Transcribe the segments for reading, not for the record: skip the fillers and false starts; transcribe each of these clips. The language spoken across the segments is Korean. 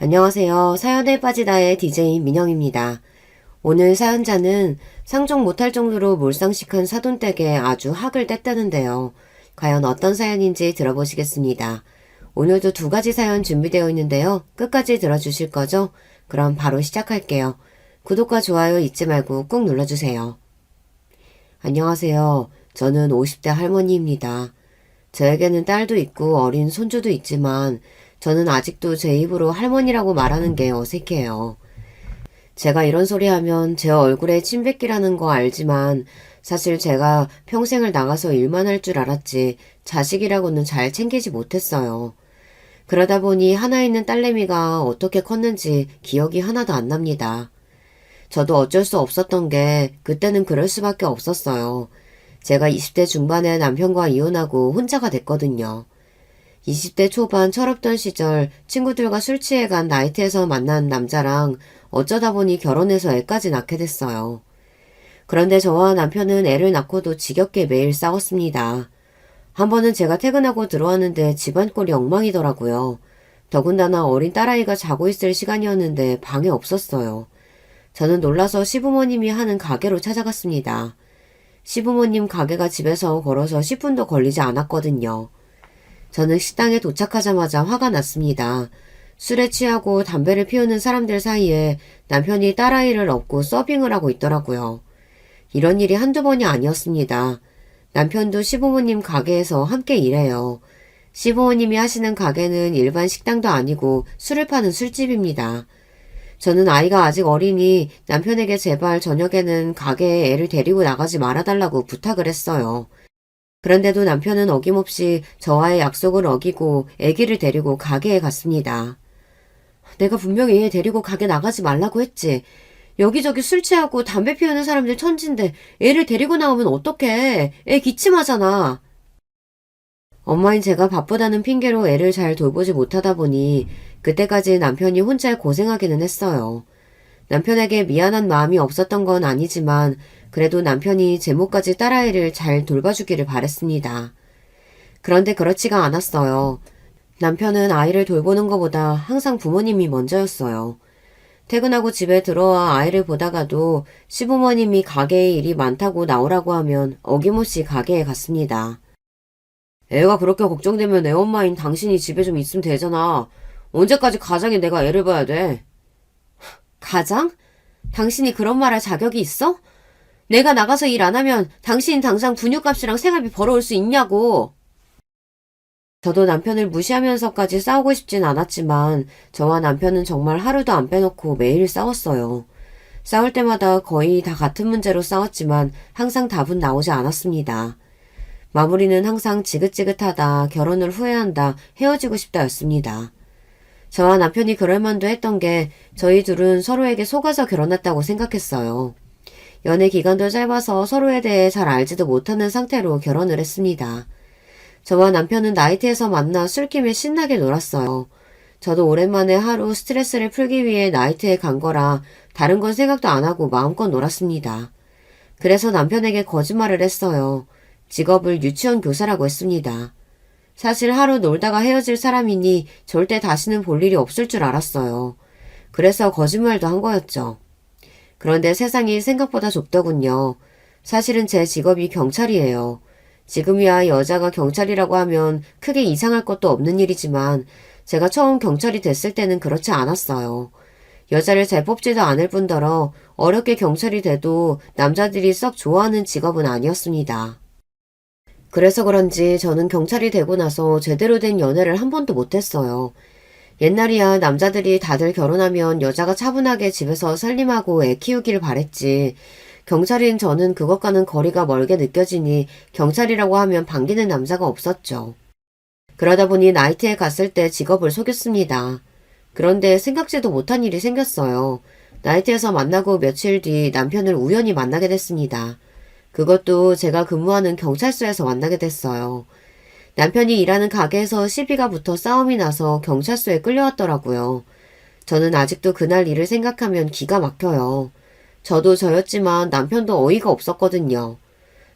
안녕하세요. 사연에 빠지다의 DJ 민영입니다. 오늘 사연자는 상종 못할 정도로 몰상식한 사돈댁에 아주 학을 뗐다는데요. 과연 어떤 사연인지 들어보시겠습니다. 오늘도 두 가지 사연 준비되어 있는데요. 끝까지 들어주실 거죠? 그럼 바로 시작할게요. 구독과 좋아요 잊지 말고 꾹 눌러주세요. 안녕하세요. 저는 50대 할머니입니다. 저에게는 딸도 있고 어린 손주도 있지만 저는 아직도 제 입으로 할머니라고 말하는 게 어색해요. 제가 이런 소리 하면 제 얼굴에 침 뱉기라는 거 알지만 사실 제가 평생을 나가서 일만 할 줄 알았지 자식이라고는 잘 챙기지 못했어요. 그러다 보니 하나 있는 딸내미가 어떻게 컸는지 기억이 하나도 안 납니다. 저도 어쩔 수 없었던 게 그때는 그럴 수밖에 없었어요. 제가 20대 중반에 남편과 이혼하고 혼자가 됐거든요. 20대 초반 철없던 시절 친구들과 술 취해 간 나이트에서 만난 남자랑 어쩌다 보니 결혼해서 애까지 낳게 됐어요. 그런데 저와 남편은 애를 낳고도 지겹게 매일 싸웠습니다. 한 번은 제가 퇴근하고 들어왔는데 집안 꼴이 엉망이더라고요. 더군다나 어린 딸아이가 자고 있을 시간이었는데 방에 없었어요. 저는 놀라서 시부모님이 하는 가게로 찾아갔습니다. 시부모님 가게가 집에서 걸어서 10분도 걸리지 않았거든요. 저는 식당에 도착하자마자 화가 났습니다. 술에 취하고 담배를 피우는 사람들 사이에 남편이 딸아이를 업고 서빙을 하고 있더라고요. 이런 일이 한두 번이 아니었습니다. 남편도 시부모님 가게에서 함께 일해요. 시부모님이 하시는 가게는 일반 식당도 아니고 술을 파는 술집입니다. 저는 아이가 아직 어리니 남편에게 제발 저녁에는 가게에 애를 데리고 나가지 말아달라고 부탁을 했어요. 그런데도 남편은 어김없이 저와의 약속을 어기고 아기를 데리고 가게에 갔습니다. 내가 분명히 애 데리고 가게 나가지 말라고 했지. 여기저기 술 취하고 담배 피우는 사람들 천진데 애를 데리고 나오면 어떡해. 애 기침하잖아. 엄마인 제가 바쁘다는 핑계로 애를 잘 돌보지 못하다 보니 그때까지 남편이 혼자 고생하기는 했어요. 남편에게 미안한 마음이 없었던 건 아니지만 그래도 남편이 제모까지 딸아이를 잘 돌봐주기를 바랬습니다. 그런데 그렇지가 않았어요. 남편은 아이를 돌보는 것보다 항상 부모님이 먼저였어요. 퇴근하고 집에 들어와 아이를 보다가도 시부모님이 가게에 일이 많다고 나오라고 하면 어김없이 가게에 갔습니다. 애가 그렇게 걱정되면 애 엄마인 당신이 집에 좀 있으면 되잖아. 언제까지 가장에 내가 애를 봐야 돼? 가장? 당신이 그런 말 할 자격이 있어? 내가 나가서 일 안 하면 당신 당장 분유값이랑 생활비 벌어올 수 있냐고. 저도 남편을 무시하면서까지 싸우고 싶진 않았지만 저와 남편은 정말 하루도 안 빼놓고 매일 싸웠어요. 싸울 때마다 거의 다 같은 문제로 싸웠지만 항상 답은 나오지 않았습니다. 마무리는 항상 지긋지긋하다, 결혼을 후회한다, 헤어지고 싶다였습니다. 저와 남편이 그럴 만도 했던 게 저희 둘은 서로에게 속아서 결혼했다고 생각했어요. 연애 기간도 짧아서 서로에 대해 잘 알지도 못하는 상태로 결혼을 했습니다. 저와 남편은 나이트에서 만나 술김에 신나게 놀았어요. 저도 오랜만에 하루 스트레스를 풀기 위해 나이트에 간 거라 다른 건 생각도 안 하고 마음껏 놀았습니다. 그래서 남편에게 거짓말을 했어요. 직업을 유치원 교사라고 했습니다. 사실 하루 놀다가 헤어질 사람이니 절대 다시는 볼 일이 없을 줄 알았어요. 그래서 거짓말도 한 거였죠. 그런데 세상이 생각보다 좁더군요. 사실은 제 직업이 경찰이에요. 지금이야 여자가 경찰이라고 하면 크게 이상할 것도 없는 일이지만 제가 처음 경찰이 됐을 때는 그렇지 않았어요. 여자를 잘 뽑지도 않을 뿐더러 어렵게 경찰이 돼도 남자들이 썩 좋아하는 직업은 아니었습니다. 그래서 그런지 저는 경찰이 되고 나서 제대로 된 연애를 한 번도 못했어요. 옛날이야 남자들이 다들 결혼하면 여자가 차분하게 집에서 살림하고 애 키우기를 바랬지. 경찰인 저는 그것과는 거리가 멀게 느껴지니 경찰이라고 하면 반기는 남자가 없었죠. 그러다 보니 나이트에 갔을 때 직업을 속였습니다. 그런데 생각지도 못한 일이 생겼어요. 나이트에서 만나고 며칠 뒤 남편을 우연히 만나게 됐습니다. 그것도 제가 근무하는 경찰서에서 만나게 됐어요. 남편이 일하는 가게에서 시비가 붙어 싸움이 나서 경찰서에 끌려왔더라고요. 저는 아직도 그날 일을 생각하면 기가 막혀요. 저도 저였지만 남편도 어이가 없었거든요.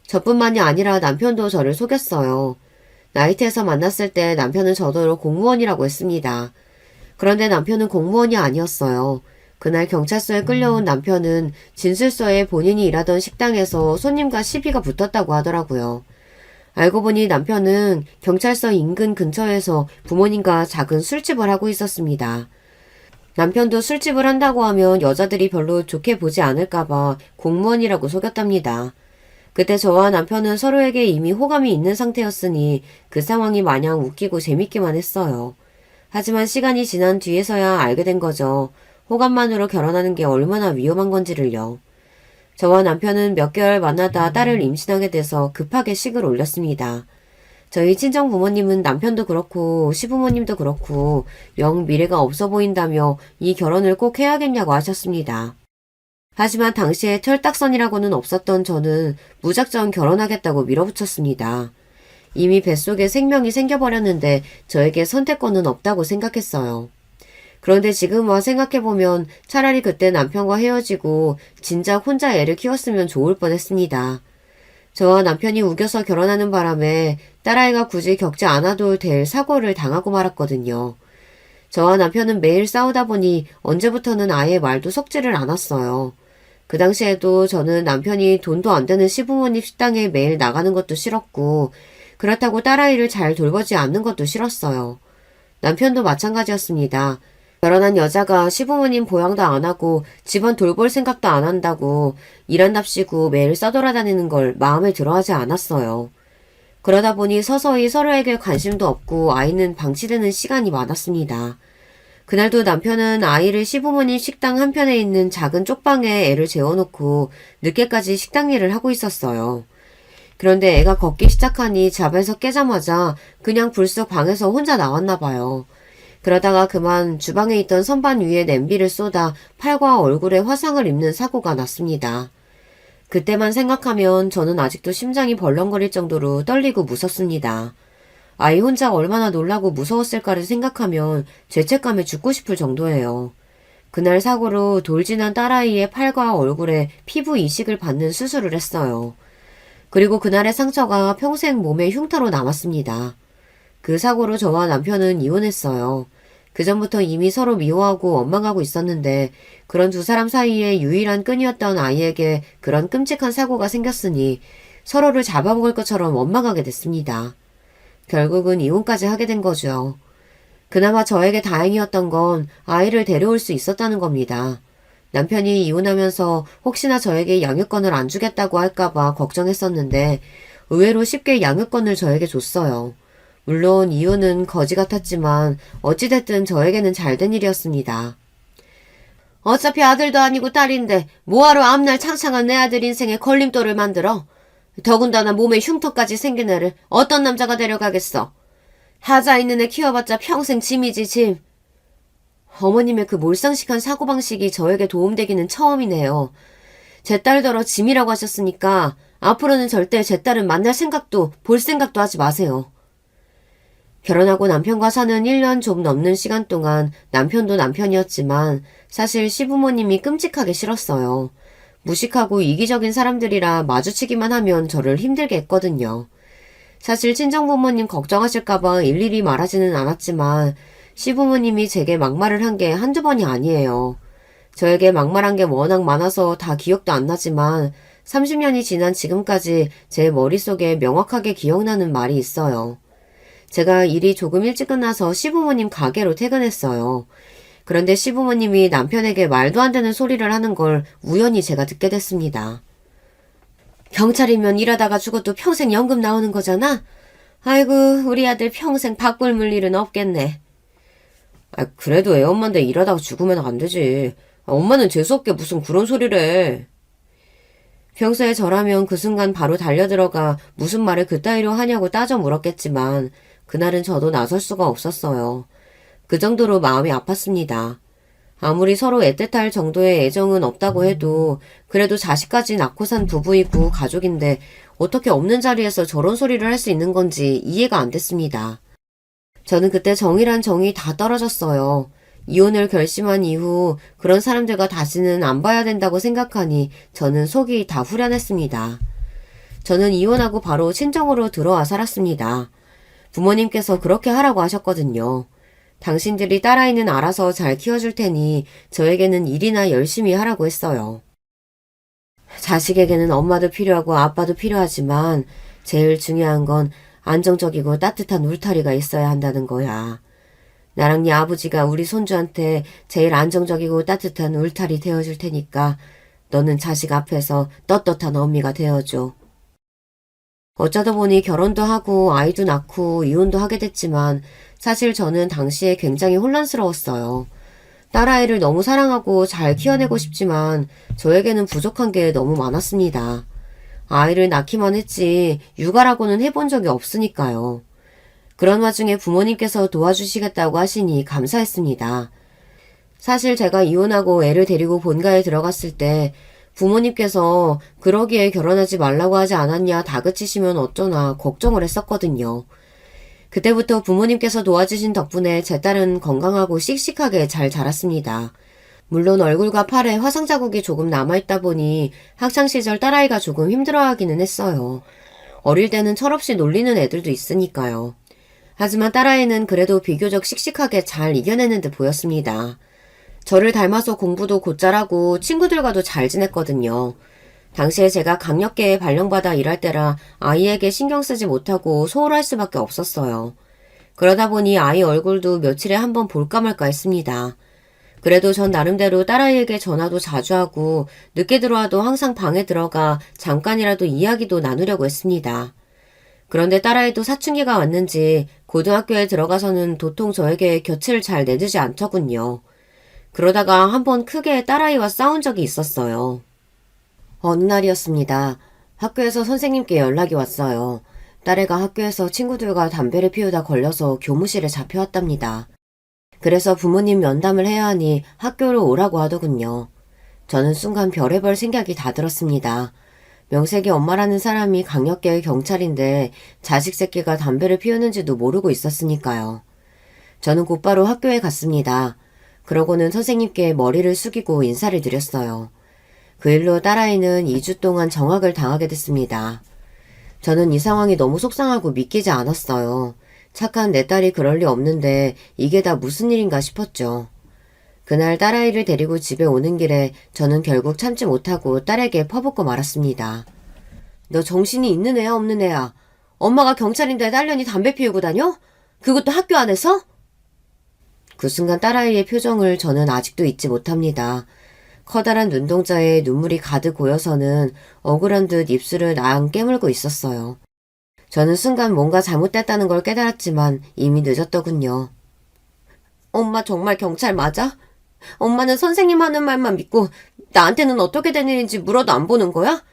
저뿐만이 아니라 남편도 저를 속였어요. 나이트에서 만났을 때 남편은 저더러 공무원이라고 했습니다. 그런데 남편은 공무원이 아니었어요. 그날 경찰서에 끌려온 남편은 진술서에 본인이 일하던 식당에서 손님과 시비가 붙었다고 하더라고요. 알고 보니 남편은 경찰서 인근 근처에서 부모님과 작은 술집을 하고 있었습니다. 남편도 술집을 한다고 하면 여자들이 별로 좋게 보지 않을까봐 공무원이라고 속였답니다. 그때 저와 남편은 서로에게 이미 호감이 있는 상태였으니 그 상황이 마냥 웃기고 재밌기만 했어요. 하지만 시간이 지난 뒤에서야 알게 된 거죠. 호감만으로 결혼하는 게 얼마나 위험한 건지를요. 저와 남편은 몇 개월 만나다 딸을 임신하게 돼서 급하게 식을 올렸습니다. 저희 친정 부모님은 남편도 그렇고 시부모님도 그렇고 영 미래가 없어 보인다며 이 결혼을 꼭 해야겠냐고 하셨습니다. 하지만 당시에 철딱선이라고는 없었던 저는 무작정 결혼하겠다고 밀어붙였습니다. 이미 뱃속에 생명이 생겨버렸는데 저에게 선택권은 없다고 생각했어요. 그런데 지금 와 생각해보면 차라리 그때 남편과 헤어지고 진작 혼자 애를 키웠으면 좋을 뻔했습니다. 저와 남편이 우겨서 결혼하는 바람에 딸아이가 굳이 겪지 않아도 될 사고를 당하고 말았거든요. 저와 남편은 매일 싸우다 보니 언제부터는 아예 말도 섞지를 않았어요. 그 당시에도 저는 남편이 돈도 안 되는 시부모님 식당에 매일 나가는 것도 싫었고 그렇다고 딸아이를 잘 돌보지 않는 것도 싫었어요. 남편도 마찬가지였습니다. 결혼한 여자가 시부모님 보양도 안 하고 집안 돌볼 생각도 안 한다고 일한답시고 매일 싸돌아다니는 걸 마음에 들어하지 않았어요. 그러다 보니 서서히 서로에게 관심도 없고 아이는 방치되는 시간이 많았습니다. 그날도 남편은 아이를 시부모님 식당 한편에 있는 작은 쪽방에 애를 재워놓고 늦게까지 식당 일을 하고 있었어요. 그런데 애가 걷기 시작하니 잠에서 깨자마자 그냥 불쑥 방에서 혼자 나왔나 봐요. 그러다가 그만 주방에 있던 선반 위에 냄비를 쏟아 팔과 얼굴에 화상을 입는 사고가 났습니다. 그때만 생각하면 저는 아직도 심장이 벌렁거릴 정도로 떨리고 무섭습니다. 아이 혼자 얼마나 놀라고 무서웠을까를 생각하면 죄책감에 죽고 싶을 정도예요. 그날 사고로 돌진한 딸아이의 팔과 얼굴에 피부 이식을 받는 수술을 했어요. 그리고 그날의 상처가 평생 몸에 흉터로 남았습니다. 그 사고로 저와 남편은 이혼했어요. 그전부터 이미 서로 미워하고 원망하고 있었는데 그런 두 사람 사이에 유일한 끈이었던 아이에게 그런 끔찍한 사고가 생겼으니 서로를 잡아먹을 것처럼 원망하게 됐습니다. 결국은 이혼까지 하게 된 거죠. 그나마 저에게 다행이었던 건 아이를 데려올 수 있었다는 겁니다. 남편이 이혼하면서 혹시나 저에게 양육권을 안 주겠다고 할까봐 걱정했었는데 의외로 쉽게 양육권을 저에게 줬어요. 물론 이유는 거지 같았지만 어찌됐든 저에게는 잘된 일이었습니다. 어차피 아들도 아니고 딸인데 뭐하러 앞날 창창한 내 아들 인생에 걸림돌을 만들어? 더군다나 몸에 흉터까지 생긴 애를 어떤 남자가 데려가겠어? 하자 있는 애 키워봤자 평생 짐이지 짐. 어머님의 그 몰상식한 사고방식이 저에게 도움되기는 처음이네요. 제 딸더러 짐이라고 하셨으니까 앞으로는 절대 제 딸은 만날 생각도 볼 생각도 하지 마세요. 결혼하고 남편과 사는 1년 좀 넘는 시간 동안 남편도 남편이었지만 사실 시부모님이 끔찍하게 싫었어요. 무식하고 이기적인 사람들이라 마주치기만 하면 저를 힘들게 했거든요. 사실 친정부모님 걱정하실까봐 일일이 말하지는 않았지만 시부모님이 제게 막말을 한 게 한두 번이 아니에요. 저에게 막말한 게 워낙 많아서 다 기억도 안 나지만 30년이 지난 지금까지 제 머릿속에 명확하게 기억나는 말이 있어요. 제가 일이 조금 일찍 끝나서 시부모님 가게로 퇴근했어요. 그런데 시부모님이 남편에게 말도 안 되는 소리를 하는 걸 우연히 제가 듣게 됐습니다. 경찰이면 일하다가 죽어도 평생 연금 나오는 거잖아? 아이고 우리 아들 평생 밥 굶을 일은 없겠네. 그래도 애 엄마인데 일하다가 죽으면 안 되지. 엄마는 재수없게 무슨 그런 소리를 해. 평소에 저라면 그 순간 바로 달려들어가 무슨 말을 그따위로 하냐고 따져 물었겠지만 그날은 저도 나설 수가 없었어요. 그 정도로 마음이 아팠습니다. 아무리 서로 애틋할 정도의 애정은 없다고 해도 그래도 자식까지 낳고 산 부부이고 가족인데 어떻게 없는 자리에서 저런 소리를 할 수 있는 건지 이해가 안 됐습니다. 저는 그때 정이란 정이 다 떨어졌어요. 이혼을 결심한 이후 그런 사람들과 다시는 안 봐야 된다고 생각하니 저는 속이 다 후련했습니다. 저는 이혼하고 바로 친정으로 들어와 살았습니다. 부모님께서 그렇게 하라고 하셨거든요. 당신들이 딸아이는 알아서 잘 키워줄 테니 저에게는 일이나 열심히 하라고 했어요. 자식에게는 엄마도 필요하고 아빠도 필요하지만 제일 중요한 건 안정적이고 따뜻한 울타리가 있어야 한다는 거야. 나랑 네 아버지가 우리 손주한테 제일 안정적이고 따뜻한 울타리 되어줄 테니까 너는 자식 앞에서 떳떳한 어미가 되어줘. 어쩌다 보니 결혼도 하고 아이도 낳고 이혼도 하게 됐지만 사실 저는 당시에 굉장히 혼란스러웠어요. 딸아이를 너무 사랑하고 잘 키워내고 싶지만 저에게는 부족한 게 너무 많았습니다. 아이를 낳기만 했지 육아라고는 해본 적이 없으니까요. 그런 와중에 부모님께서 도와주시겠다고 하시니 감사했습니다. 사실 제가 이혼하고 애를 데리고 본가에 들어갔을 때 부모님께서 그러기에 결혼하지 말라고 하지 않았냐 다그치시면 어쩌나 걱정을 했었거든요. 그때부터 부모님께서 도와주신 덕분에 제 딸은 건강하고 씩씩하게 잘 자랐습니다. 물론 얼굴과 팔에 화상 자국이 조금 남아있다 보니 학창시절 딸아이가 조금 힘들어하기는 했어요. 어릴 때는 철없이 놀리는 애들도 있으니까요. 하지만 딸아이는 그래도 비교적 씩씩하게 잘 이겨내는 듯 보였습니다. 저를 닮아서 공부도 곧잘하고 친구들과도 잘 지냈거든요. 당시에 제가 강력계에 발령받아 일할 때라 아이에게 신경 쓰지 못하고 소홀할 수밖에 없었어요. 그러다 보니 아이 얼굴도 며칠에 한 번 볼까 말까 했습니다. 그래도 전 나름대로 딸아이에게 전화도 자주 하고 늦게 들어와도 항상 방에 들어가 잠깐이라도 이야기도 나누려고 했습니다. 그런데 딸아이도 사춘기가 왔는지 고등학교에 들어가서는 도통 저에게 곁을 잘 내주지 않더군요. 그러다가 한 번 크게 딸아이와 싸운 적이 있었어요. 어느 날이었습니다. 학교에서 선생님께 연락이 왔어요. 딸애가 학교에서 친구들과 담배를 피우다 걸려서 교무실에 잡혀왔답니다. 그래서 부모님 면담을 해야 하니 학교로 오라고 하더군요. 저는 순간 별의별 생각이 다 들었습니다. 명색이 엄마라는 사람이 강력계의 경찰인데 자식 새끼가 담배를 피우는지도 모르고 있었으니까요. 저는 곧바로 학교에 갔습니다. 그러고는 선생님께 머리를 숙이고 인사를 드렸어요. 그 일로 딸아이는 2주 동안 정학을 당하게 됐습니다. 저는 이 상황이 너무 속상하고 믿기지 않았어요. 착한 내 딸이 그럴 리 없는데 이게 다 무슨 일인가 싶었죠. 그날 딸아이를 데리고 집에 오는 길에 저는 결국 참지 못하고 딸에게 퍼붓고 말았습니다. 너 정신이 있는 애야 없는 애야? 엄마가 경찰인데 딸년이 담배 피우고 다녀? 그것도 학교 안에서? 그 순간 딸아이의 표정을 저는 아직도 잊지 못합니다. 커다란 눈동자에 눈물이 가득 고여서는 억울한 듯 입술을 앙 깨물고 있었어요. 저는 순간 뭔가 잘못됐다는 걸 깨달았지만 이미 늦었더군요. 엄마 정말 경찰 맞아? 엄마는 선생님 하는 말만 믿고 나한테는 어떻게 된 일인지 물어도 안 보는 거야?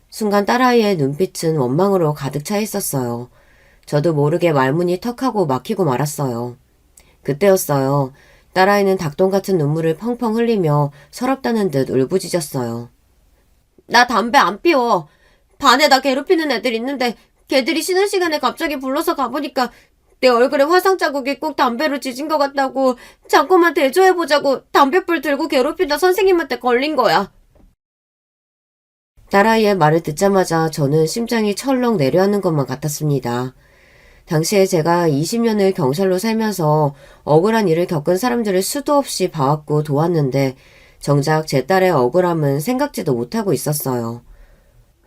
순간 딸아이의 눈빛은 원망으로 가득 차 있었어요. 저도 모르게 말문이 턱하고 막히고 말았어요. 그때였어요. 딸아이는 닭똥 같은 눈물을 펑펑 흘리며 서럽다는 듯 울부짖었어요. 나 담배 안 피워. 반에 나 괴롭히는 애들 있는데 걔들이 쉬는 시간에 갑자기 불러서 가보니까 내 얼굴에 화상 자국이 꼭 담배로 지진 것 같다고 자꾸만 대조해보자고 담뱃불 들고 괴롭히다 선생님한테 걸린 거야. 딸아이의 말을 듣자마자 저는 심장이 철렁 내려앉는 것만 같았습니다. 당시에 제가 20년을 경찰로 살면서 억울한 일을 겪은 사람들을 수도 없이 봐왔고 도왔는데 정작 제 딸의 억울함은 생각지도 못하고 있었어요.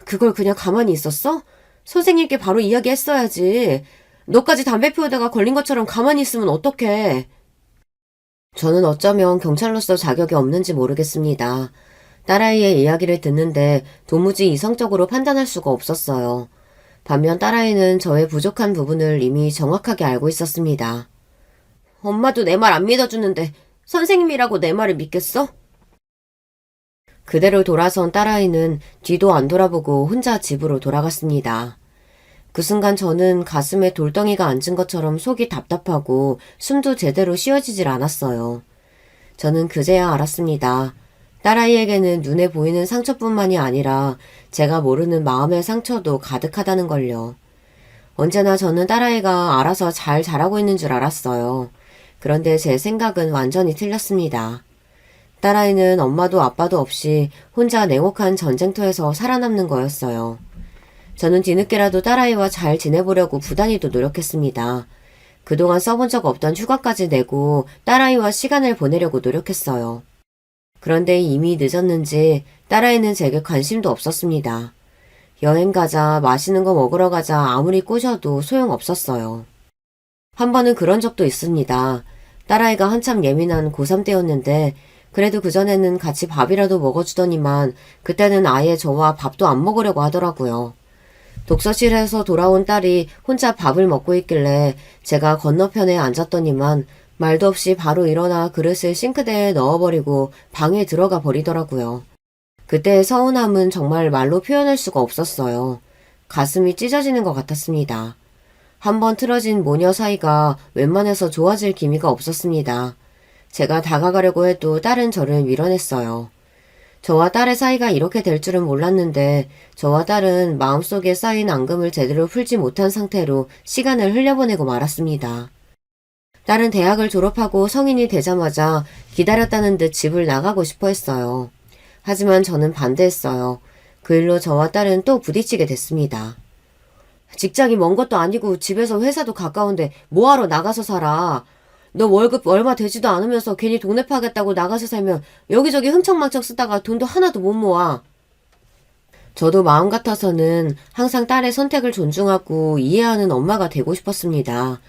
그걸 그냥 가만히 있었어? 선생님께 바로 이야기했어야지. 너까지 담배 피우다가 걸린 것처럼 가만히 있으면 어떡해. 저는 어쩌면 경찰로서 자격이 없는지 모르겠습니다. 딸아이의 이야기를 듣는데 도무지 이성적으로 판단할 수가 없었어요. 반면 딸아이는 저의 부족한 부분을 이미 정확하게 알고 있었습니다. 엄마도 내 말 안 믿어주는데 선생님이라고 내 말을 믿겠어? 그대로 돌아선 딸아이는 뒤도 안 돌아보고 혼자 집으로 돌아갔습니다. 그 순간 저는 가슴에 돌덩이가 앉은 것처럼 속이 답답하고 숨도 제대로 쉬어지질 않았어요. 저는 그제야 알았습니다. 딸아이에게는 눈에 보이는 상처뿐만이 아니라 제가 모르는 마음의 상처도 가득하다는 걸요. 언제나 저는 딸아이가 알아서 잘 자라고 있는 줄 알았어요. 그런데 제 생각은 완전히 틀렸습니다. 딸아이는 엄마도 아빠도 없이 혼자 냉혹한 전쟁터에서 살아남는 거였어요. 저는 뒤늦게라도 딸아이와 잘 지내보려고 부단히도 노력했습니다. 그동안 써본 적 없던 휴가까지 내고 딸아이와 시간을 보내려고 노력했어요. 그런데 이미 늦었는지 딸아이는 제게 관심도 없었습니다. 여행 가자, 맛있는 거 먹으러 가자 아무리 꼬셔도 소용없었어요. 한 번은 그런 적도 있습니다. 딸아이가 한참 예민한 고3 때였는데 그래도 그전에는 같이 밥이라도 먹어주더니만 그때는 아예 저와 밥도 안 먹으려고 하더라고요. 독서실에서 돌아온 딸이 혼자 밥을 먹고 있길래 제가 건너편에 앉았더니만 말도 없이 바로 일어나 그릇을 싱크대에 넣어버리고 방에 들어가 버리더라고요. 그때의 서운함은 정말 말로 표현할 수가 없었어요. 가슴이 찢어지는 것 같았습니다. 한번 틀어진 모녀 사이가 웬만해서 좋아질 기미가 없었습니다. 제가 다가가려고 해도 딸은 저를 밀어냈어요. 저와 딸의 사이가 이렇게 될 줄은 몰랐는데 저와 딸은 마음속에 쌓인 앙금을 제대로 풀지 못한 상태로 시간을 흘려보내고 말았습니다. 딸은 대학을 졸업하고 성인이 되자마자 기다렸다는 듯 집을 나가고 싶어 했어요. 하지만 저는 반대했어요. 그 일로 저와 딸은 또 부딪히게 됐습니다. 직장이 먼 것도 아니고 집에서 회사도 가까운데 뭐하러 나가서 살아. 너 월급 얼마 되지도 않으면서 괜히 동네 파겠다고 나가서 살면 여기저기 흥청망청 쓰다가 돈도 하나도 못 모아. 저도 마음 같아서는 항상 딸의 선택을 존중하고 이해하는 엄마가 되고 싶었습니다.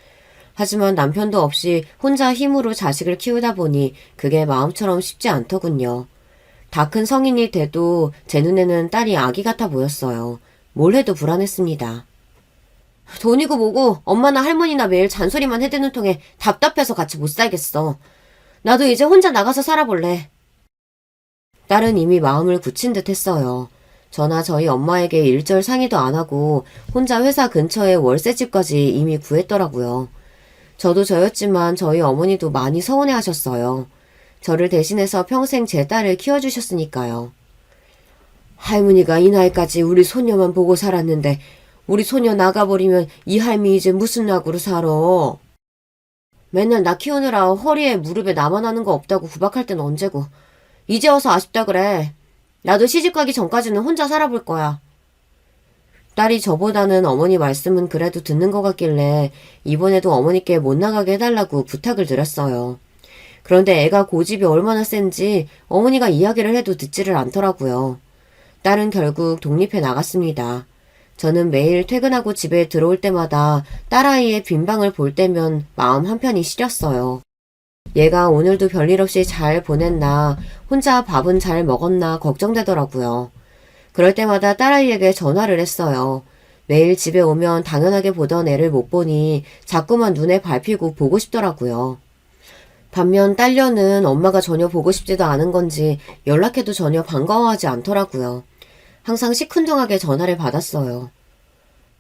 하지만 남편도 없이 혼자 힘으로 자식을 키우다 보니 그게 마음처럼 쉽지 않더군요. 다 큰 성인이 돼도 제 눈에는 딸이 아기 같아 보였어요. 뭘 해도 불안했습니다. 돈이고 뭐고 엄마나 할머니나 매일 잔소리만 해대는 통에 답답해서 같이 못 살겠어. 나도 이제 혼자 나가서 살아볼래. 딸은 이미 마음을 굳힌 듯 했어요. 저나 저희 엄마에게 일절 상의도 안 하고 혼자 회사 근처에 월세집까지 이미 구했더라고요. 저도 저였지만 저희 어머니도 많이 서운해 하셨어요. 저를 대신해서 평생 제 딸을 키워주셨으니까요. 할머니가 이 나이까지 우리 손녀만 보고 살았는데 우리 소녀 나가버리면 이 할미 이제 무슨 낙으로 살아. 맨날 나 키우느라 허리에 무릎에 나만 하는 거 없다고 구박할 땐 언제고. 이제 와서 아쉽다 그래. 나도 시집가기 전까지는 혼자 살아볼 거야. 딸이 저보다는 어머니 말씀은 그래도 듣는 것 같길래 이번에도 어머니께 못 나가게 해달라고 부탁을 드렸어요. 그런데 애가 고집이 얼마나 센지 어머니가 이야기를 해도 듣지를 않더라고요. 딸은 결국 독립해 나갔습니다. 저는 매일 퇴근하고 집에 들어올 때마다 딸아이의 빈방을 볼 때면 마음 한편이 시렸어요. 얘가 오늘도 별일 없이 잘 보냈나, 혼자 밥은 잘 먹었나 걱정되더라고요. 그럴 때마다 딸아이에게 전화를 했어요. 매일 집에 오면 당연하게 보던 애를 못 보니 자꾸만 눈에 밟히고 보고 싶더라고요. 반면 딸녀는 엄마가 전혀 보고 싶지도 않은 건지 연락해도 전혀 반가워하지 않더라고요. 항상 시큰둥하게 전화를 받았어요.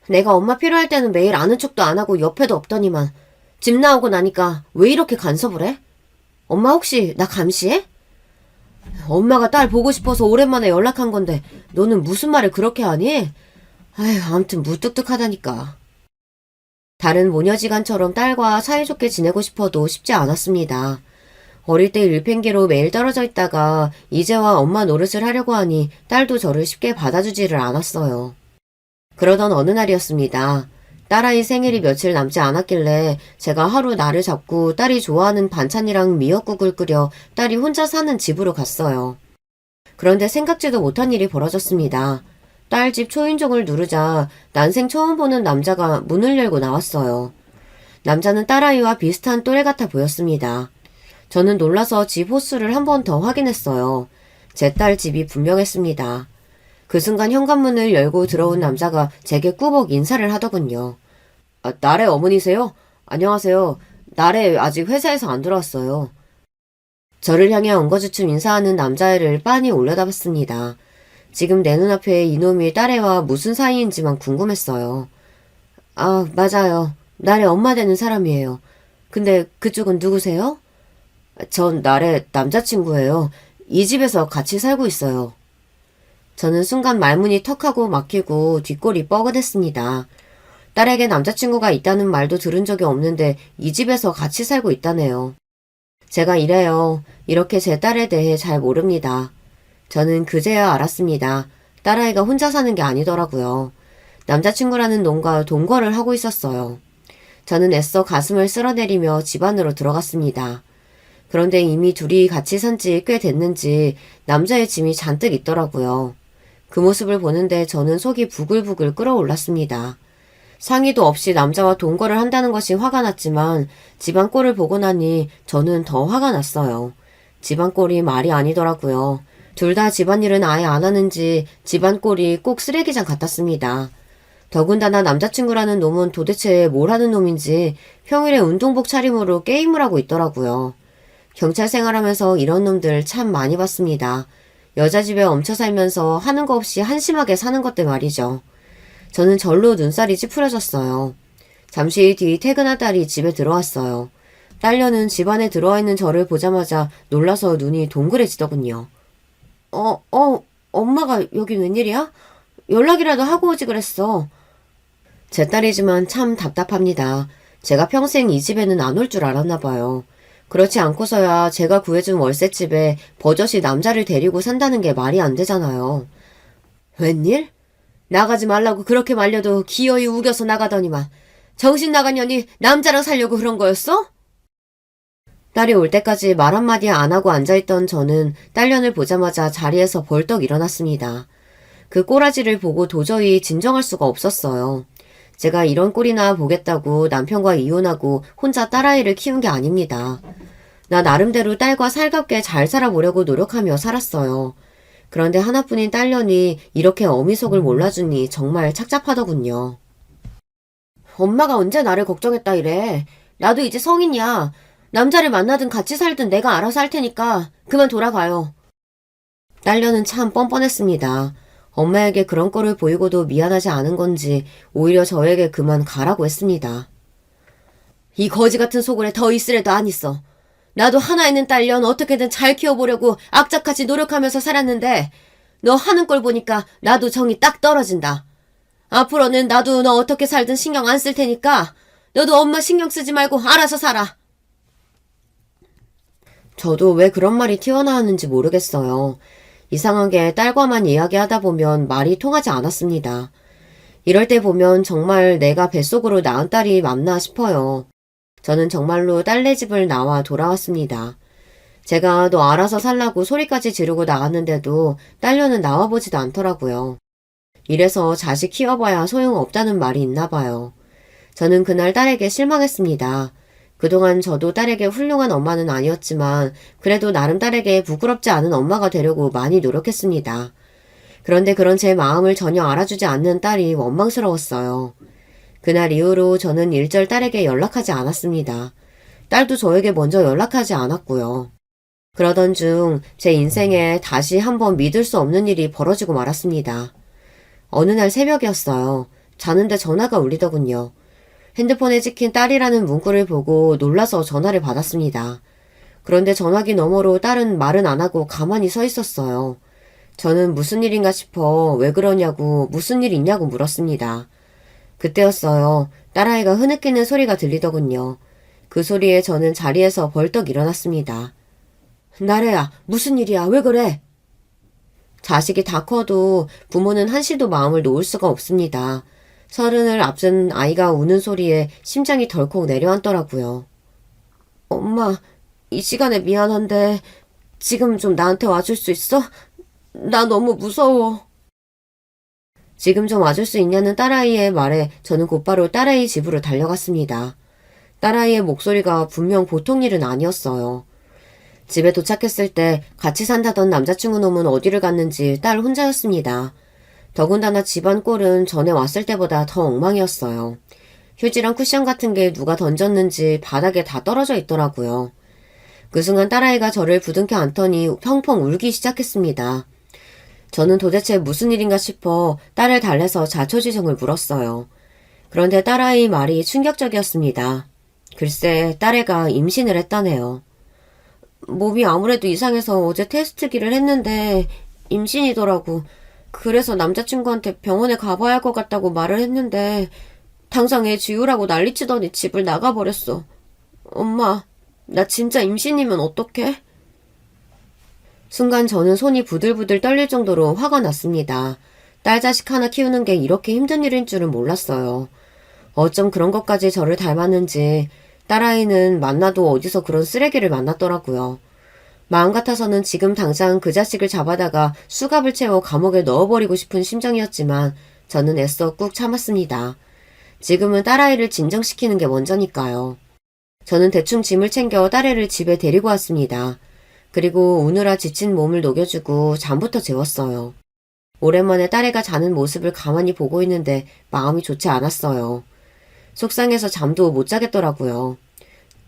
내가 엄마 필요할 때는 매일 아는 척도 안 하고 옆에도 없더니만 집 나오고 나니까 왜 이렇게 간섭을 해? 엄마 혹시 나 감시해? 엄마가 딸 보고 싶어서 오랜만에 연락한 건데 너는 무슨 말을 그렇게 하니? 아휴, 아무튼 무뚝뚝하다니까. 다른 모녀지간처럼 딸과 사이좋게 지내고 싶어도 쉽지 않았습니다. 어릴 때 일팽개로 매일 떨어져 있다가 이제와 엄마 노릇을 하려고 하니 딸도 저를 쉽게 받아주지를 않았어요. 그러던 어느 날이었습니다. 딸아이 생일이 며칠 남지 않았길래 제가 하루 날을 잡고 딸이 좋아하는 반찬이랑 미역국을 끓여 딸이 혼자 사는 집으로 갔어요. 그런데 생각지도 못한 일이 벌어졌습니다. 딸 집 초인종을 누르자 난생 처음 보는 남자가 문을 열고 나왔어요. 남자는 딸아이와 비슷한 또래 같아 보였습니다. 저는 놀라서 집 호수를 한 번 더 확인했어요. 제 딸 집이 분명했습니다. 그 순간 현관문을 열고 들어온 남자가 제게 꾸벅 인사를 하더군요. 나래 어머니세요? 안녕하세요. 나래 아직 회사에서 안 들어왔어요. 저를 향해 엉거주춤 인사하는 남자애를 빤히 올려다봤습니다. 지금 내 눈앞에 이놈이 딸애와 무슨 사이인지만 궁금했어요. 아, 맞아요. 나래 엄마 되는 사람이에요. 근데 그쪽은 누구세요? 전 나래 남자친구예요. 이 집에서 같이 살고 있어요. 저는 순간 말문이 턱하고 막히고 뒷골이 뻐근했습니다. 딸에게 남자친구가 있다는 말도 들은 적이 없는데 이 집에서 같이 살고 있다네요. 제가 이래요. 이렇게 제 딸에 대해 잘 모릅니다. 저는 그제야 알았습니다. 딸아이가 혼자 사는 게 아니더라고요. 남자친구라는 놈과 동거를 하고 있었어요. 저는 애써 가슴을 쓸어내리며 집 안으로 들어갔습니다. 그런데 이미 둘이 같이 산 지 꽤 됐는지 남자의 짐이 잔뜩 있더라고요. 그 모습을 보는데 저는 속이 부글부글 끓어올랐습니다. 상의도 없이 남자와 동거를 한다는 것이 화가 났지만 집안 꼴을 보고 나니 저는 더 화가 났어요. 집안 꼴이 말이 아니더라고요. 둘 다 집안일은 아예 안 하는지 집안 꼴이 꼭 쓰레기장 같았습니다. 더군다나 남자친구라는 놈은 도대체 뭘 하는 놈인지 평일에 운동복 차림으로 게임을 하고 있더라고요. 경찰 생활하면서 이런 놈들 참 많이 봤습니다. 여자 집에 얹혀 살면서 하는 거 없이 한심하게 사는 것들 말이죠. 저는 절로 눈살이 찌푸려졌어요. 잠시 뒤 퇴근한 딸이 집에 들어왔어요. 딸녀는 집 안에 들어와 있는 저를 보자마자 놀라서 눈이 동그래지더군요. 엄마가 여기 웬일이야? 연락이라도 하고 오지 그랬어. 제 딸이지만 참 답답합니다. 제가 평생 이 집에는 안 올 줄 알았나 봐요. 그렇지 않고서야 제가 구해준 월세집에 버젓이 남자를 데리고 산다는 게 말이 안 되잖아요. 웬일? 나가지 말라고 그렇게 말려도 기어이 우겨서 나가더니만 정신 나간 년이 남자랑 살려고 그런 거였어? 딸이 올 때까지 말 한마디 안 하고 앉아있던 저는 딸년을 보자마자 자리에서 벌떡 일어났습니다. 그 꼬라지를 보고 도저히 진정할 수가 없었어요. 제가 이런 꼴이나 보겠다고 남편과 이혼하고 혼자 딸아이를 키운 게 아닙니다. 나 나름대로 딸과 살갑게 잘 살아보려고 노력하며 살았어요. 그런데 하나뿐인 딸년이 이렇게 어미 속을 몰라주니 정말 착잡하더군요. 엄마가 언제 나를 걱정했다 이래. 나도 이제 성인이야. 남자를 만나든 같이 살든 내가 알아서 할 테니까 그만 돌아가요. 딸년은 참 뻔뻔했습니다. 엄마에게 그런 꼴을 보이고도 미안하지 않은 건지 오히려 저에게 그만 가라고 했습니다. 이 거지 같은 소굴에 더 있으래도 안 있어. 나도 하나 있는 딸년 어떻게든 잘 키워보려고 악착같이 노력하면서 살았는데 너 하는 꼴 보니까 나도 정이 딱 떨어진다. 앞으로는 나도 너 어떻게 살든 신경 안 쓸 테니까 너도 엄마 신경 쓰지 말고 알아서 살아. 저도 왜 그런 말이 튀어나왔는지 모르겠어요. 이상하게 딸과만 이야기하다 보면 말이 통하지 않았습니다. 이럴 때 보면 정말 내가 뱃속으로 낳은 딸이 맞나 싶어요. 저는 정말로 딸네 집을 나와 돌아왔습니다. 제가 너 알아서 살라고 소리까지 지르고 나갔는데도 딸녀는 나와보지도 않더라고요. 이래서 자식 키워봐야 소용없다는 말이 있나 봐요. 저는 그날 딸에게 실망했습니다. 그동안 저도 딸에게 훌륭한 엄마는 아니었지만 그래도 나름 딸에게 부끄럽지 않은 엄마가 되려고 많이 노력했습니다. 그런데 그런 제 마음을 전혀 알아주지 않는 딸이 원망스러웠어요. 그날 이후로 저는 일절 딸에게 연락하지 않았습니다. 딸도 저에게 먼저 연락하지 않았고요. 그러던 중 제 인생에 다시 한번 믿을 수 없는 일이 벌어지고 말았습니다. 어느 날 새벽이었어요. 자는데 전화가 울리더군요. 핸드폰에 찍힌 딸이라는 문구를 보고 놀라서 전화를 받았습니다. 그런데 전화기 너머로 딸은 말은 안 하고 가만히 서 있었어요. 저는 무슨 일인가 싶어 왜 그러냐고 무슨 일 있냐고 물었습니다. 그때였어요. 딸아이가 흐느끼는 소리가 들리더군요. 그 소리에 저는 자리에서 벌떡 일어났습니다. 나래야, 무슨 일이야? 왜 그래? 자식이 다 커도 부모는 한시도 마음을 놓을 수가 없습니다. 30을 앞둔 아이가 우는 소리에 심장이 덜컥 내려앉더라고요. 엄마, 이 시간에 미안한데 지금 좀 나한테 와줄 수 있어? 나 너무 무서워. 지금 좀 와줄 수 있냐는 딸아이의 말에 저는 곧바로 딸아이 집으로 달려갔습니다. 딸아이의 목소리가 분명 보통 일은 아니었어요. 집에 도착했을 때 같이 산다던 남자친구 놈은 어디를 갔는지 딸 혼자였습니다. 더군다나 집안 꼴은 전에 왔을 때보다 더 엉망이었어요. 휴지랑 쿠션 같은 게 누가 던졌는지 바닥에 다 떨어져 있더라고요. 그 순간 딸아이가 저를 부둥켜 안더니 펑펑 울기 시작했습니다. 저는 도대체 무슨 일인가 싶어 딸을 달래서 자초지종을 물었어요. 그런데 딸아이 말이 충격적이었습니다. 글쎄 딸애가 임신을 했다네요. 몸이 아무래도 이상해서 어제 테스트기를 했는데 임신이더라고. 그래서 남자친구한테 병원에 가봐야 할 것 같다고 말을 했는데 당장 애 지우라고 난리치더니 집을 나가버렸어. 엄마, 나 진짜 임신이면 어떡해? 순간 저는 손이 부들부들 떨릴 정도로 화가 났습니다. 딸 자식 하나 키우는 게 이렇게 힘든 일인 줄은 몰랐어요. 어쩜 그런 것까지 저를 닮았는지 딸아이는 만나도 어디서 그런 쓰레기를 만났더라고요. 마음 같아서는 지금 당장 그 자식을 잡아다가 수갑을 채워 감옥에 넣어버리고 싶은 심정이었지만 저는 애써 꾹 참았습니다. 지금은 딸아이를 진정시키는 게 먼저니까요. 저는 대충 짐을 챙겨 딸애를 집에 데리고 왔습니다. 그리고 우느라 지친 몸을 녹여주고 잠부터 재웠어요. 오랜만에 딸애가 자는 모습을 가만히 보고 있는데 마음이 좋지 않았어요. 속상해서 잠도 못 자겠더라고요.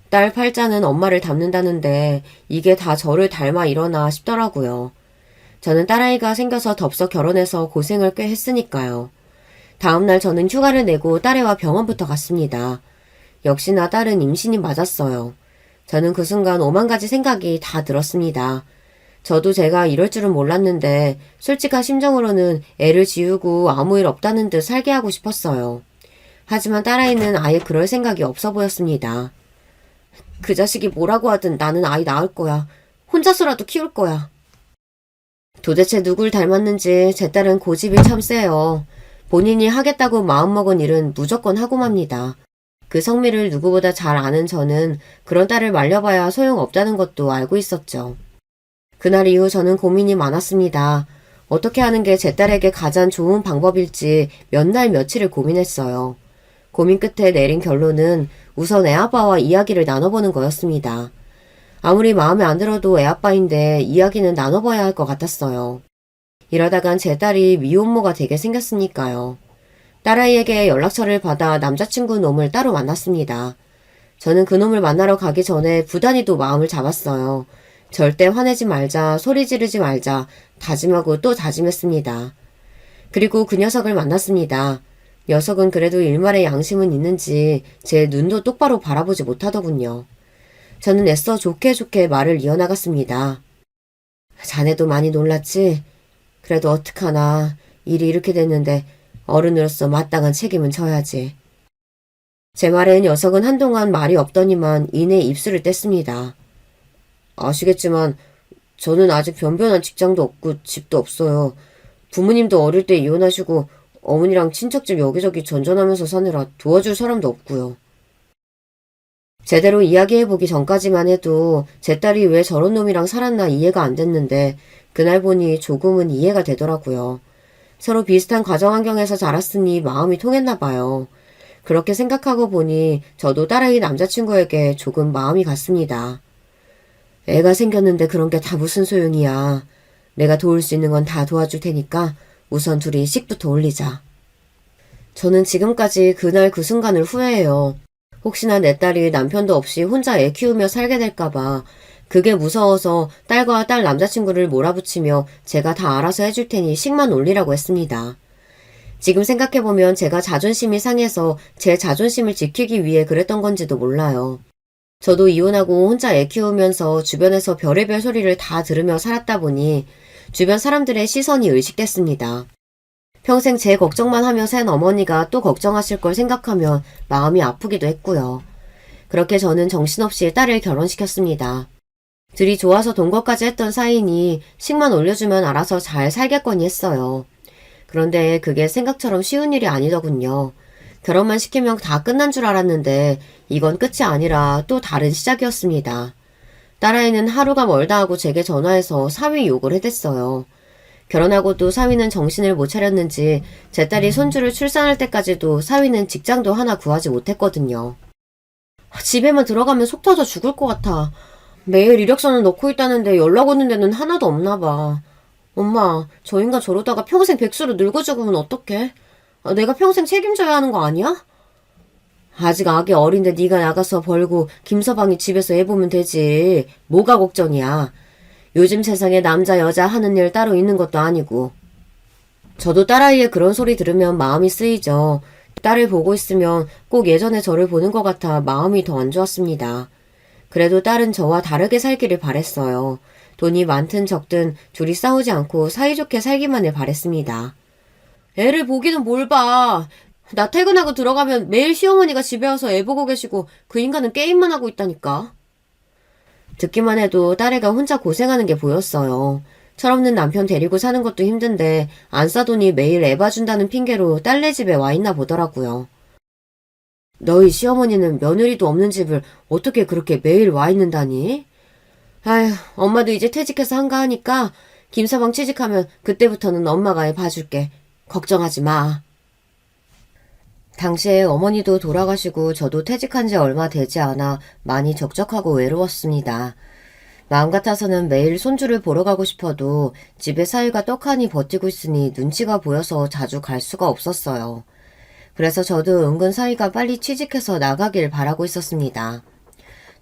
딸 팔자는 엄마를 닮는다는데 이게 다 저를 닮아 일어나 싶더라고요. 저는 딸아이가 생겨서 덥석 결혼해서 고생을 꽤 했으니까요. 다음날 저는 휴가를 내고 딸애와 병원부터 갔습니다. 역시나 딸은 임신이 맞았어요. 저는 그 순간 오만 가지 생각이 다 들었습니다. 저도 제가 이럴 줄은 몰랐는데 솔직한 심정으로는 애를 지우고 아무 일 없다는 듯 살게 하고 싶었어요. 하지만 딸아이는 아예 그럴 생각이 없어 보였습니다. 그 자식이 뭐라고 하든 나는 아이 낳을 거야. 혼자서라도 키울 거야. 도대체 누굴 닮았는지 제 딸은 고집이 참 세요. 본인이 하겠다고 마음먹은 일은 무조건 하고 맙니다. 그 성미를 누구보다 잘 아는 저는 그런 딸을 말려봐야 소용없다는 것도 알고 있었죠. 그날 이후 저는 고민이 많았습니다. 어떻게 하는 게 제 딸에게 가장 좋은 방법일지 몇 날 며칠을 고민했어요. 고민 끝에 내린 결론은 우선 애아빠와 이야기를 나눠보는 거였습니다. 아무리 마음에 안 들어도 애아빠인데 이야기는 나눠봐야 할 것 같았어요. 이러다간 제 딸이 미혼모가 되게 생겼으니까요. 딸아이에게 연락처를 받아 남자친구 놈을 따로 만났습니다. 저는 그 놈을 만나러 가기 전에 부단히도 마음을 잡았어요. 절대 화내지 말자, 소리 지르지 말자 다짐하고 또 다짐했습니다. 그리고 그 녀석을 만났습니다. 녀석은 그래도 일말의 양심은 있는지 제 눈도 똑바로 바라보지 못하더군요. 저는 애써 좋게 좋게 말을 이어나갔습니다. 자네도 많이 놀랐지? 그래도 어떡하나. 일이 이렇게 됐는데 어른으로서 마땅한 책임은 져야지. 제 말에 녀석은 한동안 말이 없더니만 이내 입술을 뗐습니다. 아시겠지만 저는 아직 변변한 직장도 없고 집도 없어요. 부모님도 어릴 때 이혼하시고 어머니랑 친척집 여기저기 전전하면서 사느라 도와줄 사람도 없고요. 제대로 이야기해보기 전까지만 해도 제 딸이 왜 저런 놈이랑 살았나 이해가 안 됐는데 그날 보니 조금은 이해가 되더라고요. 서로 비슷한 가정 환경에서 자랐으니 마음이 통했나 봐요. 그렇게 생각하고 보니 저도 딸아이 남자친구에게 조금 마음이 갔습니다. 애가 생겼는데 그런 게 다 무슨 소용이야. 내가 도울 수 있는 건 다 도와줄 테니까 우선 둘이 식부터 올리자. 저는 지금까지 그날 그 순간을 후회해요. 혹시나 내 딸이 남편도 없이 혼자 애 키우며 살게 될까봐 그게 무서워서 딸과 딸 남자친구를 몰아붙이며 제가 다 알아서 해줄 테니 식만 올리라고 했습니다. 지금 생각해보면 제가 자존심이 상해서 제 자존심을 지키기 위해 그랬던 건지도 몰라요. 저도 이혼하고 혼자 애 키우면서 주변에서 별의별 소리를 다 들으며 살았다 보니 주변 사람들의 시선이 의식됐습니다. 평생 제 걱정만 하며 산 어머니가 또 걱정하실 걸 생각하면 마음이 아프기도 했고요. 그렇게 저는 정신없이 딸을 결혼시켰습니다. 둘이 좋아서 동거까지 했던 사이니 식만 올려주면 알아서 잘 살겠거니 했어요. 그런데 그게 생각처럼 쉬운 일이 아니더군요. 결혼만 시키면 다 끝난 줄 알았는데 이건 끝이 아니라 또 다른 시작이었습니다. 딸아이는 하루가 멀다 하고 제게 전화해서 사위 욕을 해댔어요. 결혼하고도 사위는 정신을 못 차렸는지 제 딸이 손주를 출산할 때까지도 사위는 직장도 하나 구하지 못했거든요. 집에만 들어가면 속 터져 죽을 것 같아. 매일 이력서는 넣고 있다는데 연락 오는 데는 하나도 없나 봐. 엄마, 저 인간 저러다가 평생 백수로 늙어 죽으면 어떡해? 내가 평생 책임져야 하는 거 아니야? 아직 아기 어린데 네가 나가서 벌고 김서방이 집에서 애 보면 되지. 뭐가 걱정이야. 요즘 세상에 남자 여자 하는 일 따로 있는 것도 아니고. 저도 딸아이의 그런 소리 들으면 마음이 쓰이죠. 딸을 보고 있으면 꼭 예전에 저를 보는 것 같아 마음이 더 안 좋았습니다. 그래도 딸은 저와 다르게 살기를 바랬어요. 돈이 많든 적든 둘이 싸우지 않고 사이좋게 살기만을 바랬습니다. 애를 보기는 뭘 봐. 나 퇴근하고 들어가면 매일 시어머니가 집에 와서 애 보고 계시고 그 인간은 게임만 하고 있다니까. 듣기만 해도 딸애가 혼자 고생하는 게 보였어요. 철없는 남편 데리고 사는 것도 힘든데 안 싸더니 매일 애 봐준다는 핑계로 딸네 집에 와 있나 보더라고요. 너희 시어머니는 며느리도 없는 집을 어떻게 그렇게 매일 와 있는다니? 아휴, 엄마도 이제 퇴직해서 한가하니까 김서방 취직하면 그때부터는 엄마가 해 봐줄게. 걱정하지 마. 당시에 어머니도 돌아가시고 저도 퇴직한 지 얼마 되지 않아 많이 적적하고 외로웠습니다. 마음 같아서는 매일 손주를 보러 가고 싶어도 집에 사위가 떡하니 버티고 있으니 눈치가 보여서 자주 갈 수가 없었어요. 그래서 저도 은근 사위가 빨리 취직해서 나가길 바라고 있었습니다.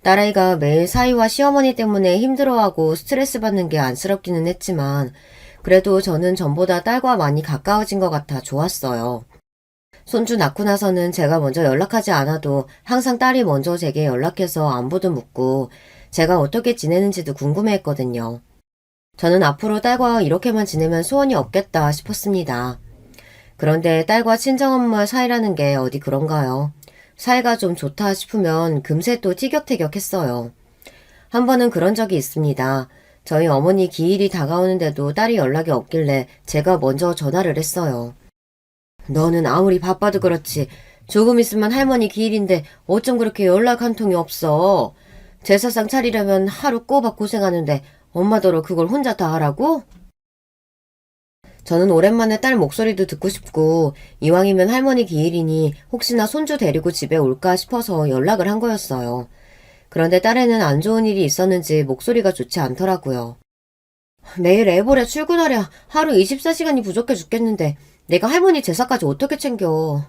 딸아이가 매일 사위와 시어머니 때문에 힘들어하고 스트레스 받는 게 안쓰럽기는 했지만 그래도 저는 전보다 딸과 많이 가까워진 것 같아 좋았어요. 손주 낳고 나서는 제가 먼저 연락하지 않아도 항상 딸이 먼저 제게 연락해서 안부도 묻고 제가 어떻게 지내는지도 궁금해했거든요. 저는 앞으로 딸과 이렇게만 지내면 소원이 없겠다 싶었습니다. 그런데 딸과 친정엄마 사이라는 게 어디 그런가요? 사이가 좀 좋다 싶으면 금세 또 티격태격했어요. 한 번은 그런 적이 있습니다. 저희 어머니 기일이 다가오는데도 딸이 연락이 없길래 제가 먼저 전화를 했어요. 너는 아무리 바빠도 그렇지 조금 있으면 할머니 기일인데 어쩜 그렇게 연락 한 통이 없어? 제사상 차리려면 하루 꼬박 고생하는데 엄마더러 그걸 혼자 다 하라고? 저는 오랜만에 딸 목소리도 듣고 싶고 이왕이면 할머니 기일이니 혹시나 손주 데리고 집에 올까 싶어서 연락을 한 거였어요. 그런데 딸에는 안 좋은 일이 있었는지 목소리가 좋지 않더라고요. 매일 애벌에 출근하랴 하루 24시간이 부족해 죽겠는데 내가 할머니 제사까지 어떻게 챙겨.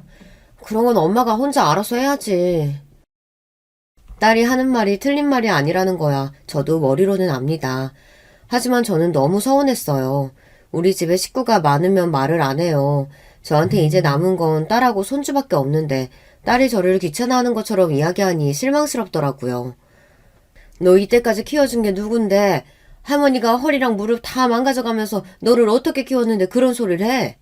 그런 건 엄마가 혼자 알아서 해야지. 딸이 하는 말이 틀린 말이 아니라는 거야. 저도 머리로는 압니다. 하지만 저는 너무 서운했어요. 우리 집에 식구가 많으면 말을 안 해요. 저한테 이제 남은 건 딸하고 손주밖에 없는데 딸이 저를 귀찮아하는 것처럼 이야기하니 실망스럽더라고요. 너 이때까지 키워준 게 누군데 할머니가 허리랑 무릎 다 망가져가면서 너를 어떻게 키웠는데 그런 소리를 해?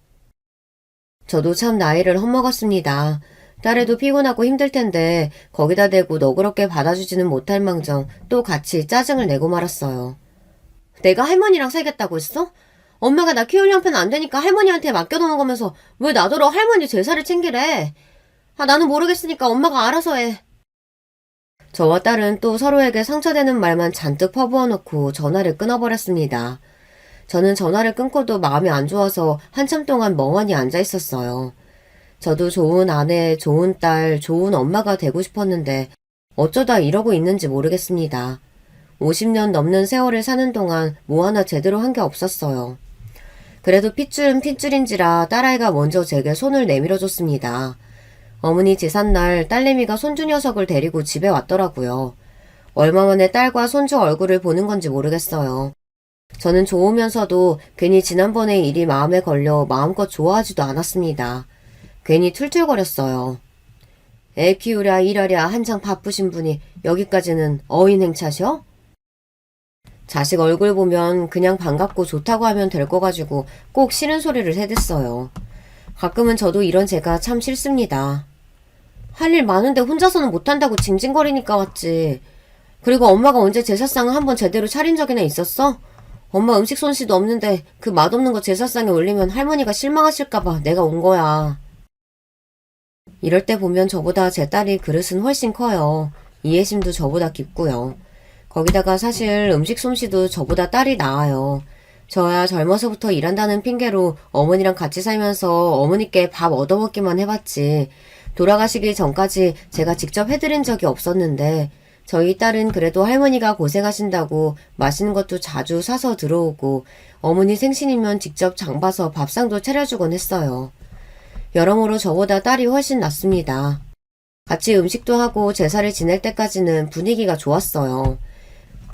저도 참 나이를 헛먹었습니다. 딸애도 피곤하고 힘들 텐데 거기다 대고 너그럽게 받아주지는 못할 망정 또 같이 짜증을 내고 말았어요. 내가 할머니랑 살겠다고 했어? 엄마가 나 키울 형편 안 되니까 할머니한테 맡겨놓은 거면서 왜 나더러 할머니 제사를 챙기래? 아, 나는 모르겠으니까 엄마가 알아서 해. 저와 딸은 또 서로에게 상처되는 말만 잔뜩 퍼부어 놓고 전화를 끊어버렸습니다. 저는 전화를 끊고도 마음이 안 좋아서 한참 동안 멍하니 앉아 있었어요. 저도 좋은 아내, 좋은 딸, 좋은 엄마가 되고 싶었는데 어쩌다 이러고 있는지 모르겠습니다. 50년 넘는 세월을 사는 동안 뭐 하나 제대로 한 게 없었어요. 그래도 핏줄은 핏줄인지라 딸아이가 먼저 제게 손을 내밀어줬습니다. 어머니 제삿날 딸내미가 손주 녀석을 데리고 집에 왔더라고요. 얼마 만에 딸과 손주 얼굴을 보는 건지 모르겠어요. 저는 좋으면서도 괜히 지난번의 일이 마음에 걸려 마음껏 좋아하지도 않았습니다. 괜히 툴툴거렸어요. 애 키우랴 일하랴 한창 바쁘신 분이 여기까지는 어인 행차셔? 자식 얼굴 보면 그냥 반갑고 좋다고 하면 될 거 가지고 꼭 싫은 소리를 해댔어요. 가끔은 저도 이런 제가 참 싫습니다. 할 일 많은데 혼자서는 못한다고 징징거리니까 왔지. 그리고 엄마가 언제 제사상을 한번 제대로 차린 적이나 있었어? 엄마 음식 솜씨도 없는데 그 맛없는 거 제사상에 올리면 할머니가 실망하실까봐 내가 온 거야. 이럴 때 보면 저보다 제 딸이 그릇은 훨씬 커요. 이해심도 저보다 깊고요. 거기다가 사실 음식 솜씨도 저보다 딸이 나아요. 저야 젊어서부터 일한다는 핑계로 어머니랑 같이 살면서 어머니께 밥 얻어먹기만 해봤지 돌아가시기 전까지 제가 직접 해드린 적이 없었는데 저희 딸은 그래도 할머니가 고생하신다고 맛있는 것도 자주 사서 들어오고 어머니 생신이면 직접 장 봐서 밥상도 차려주곤 했어요. 여러모로 저보다 딸이 훨씬 낫습니다. 같이 음식도 하고 제사를 지낼 때까지는 분위기가 좋았어요.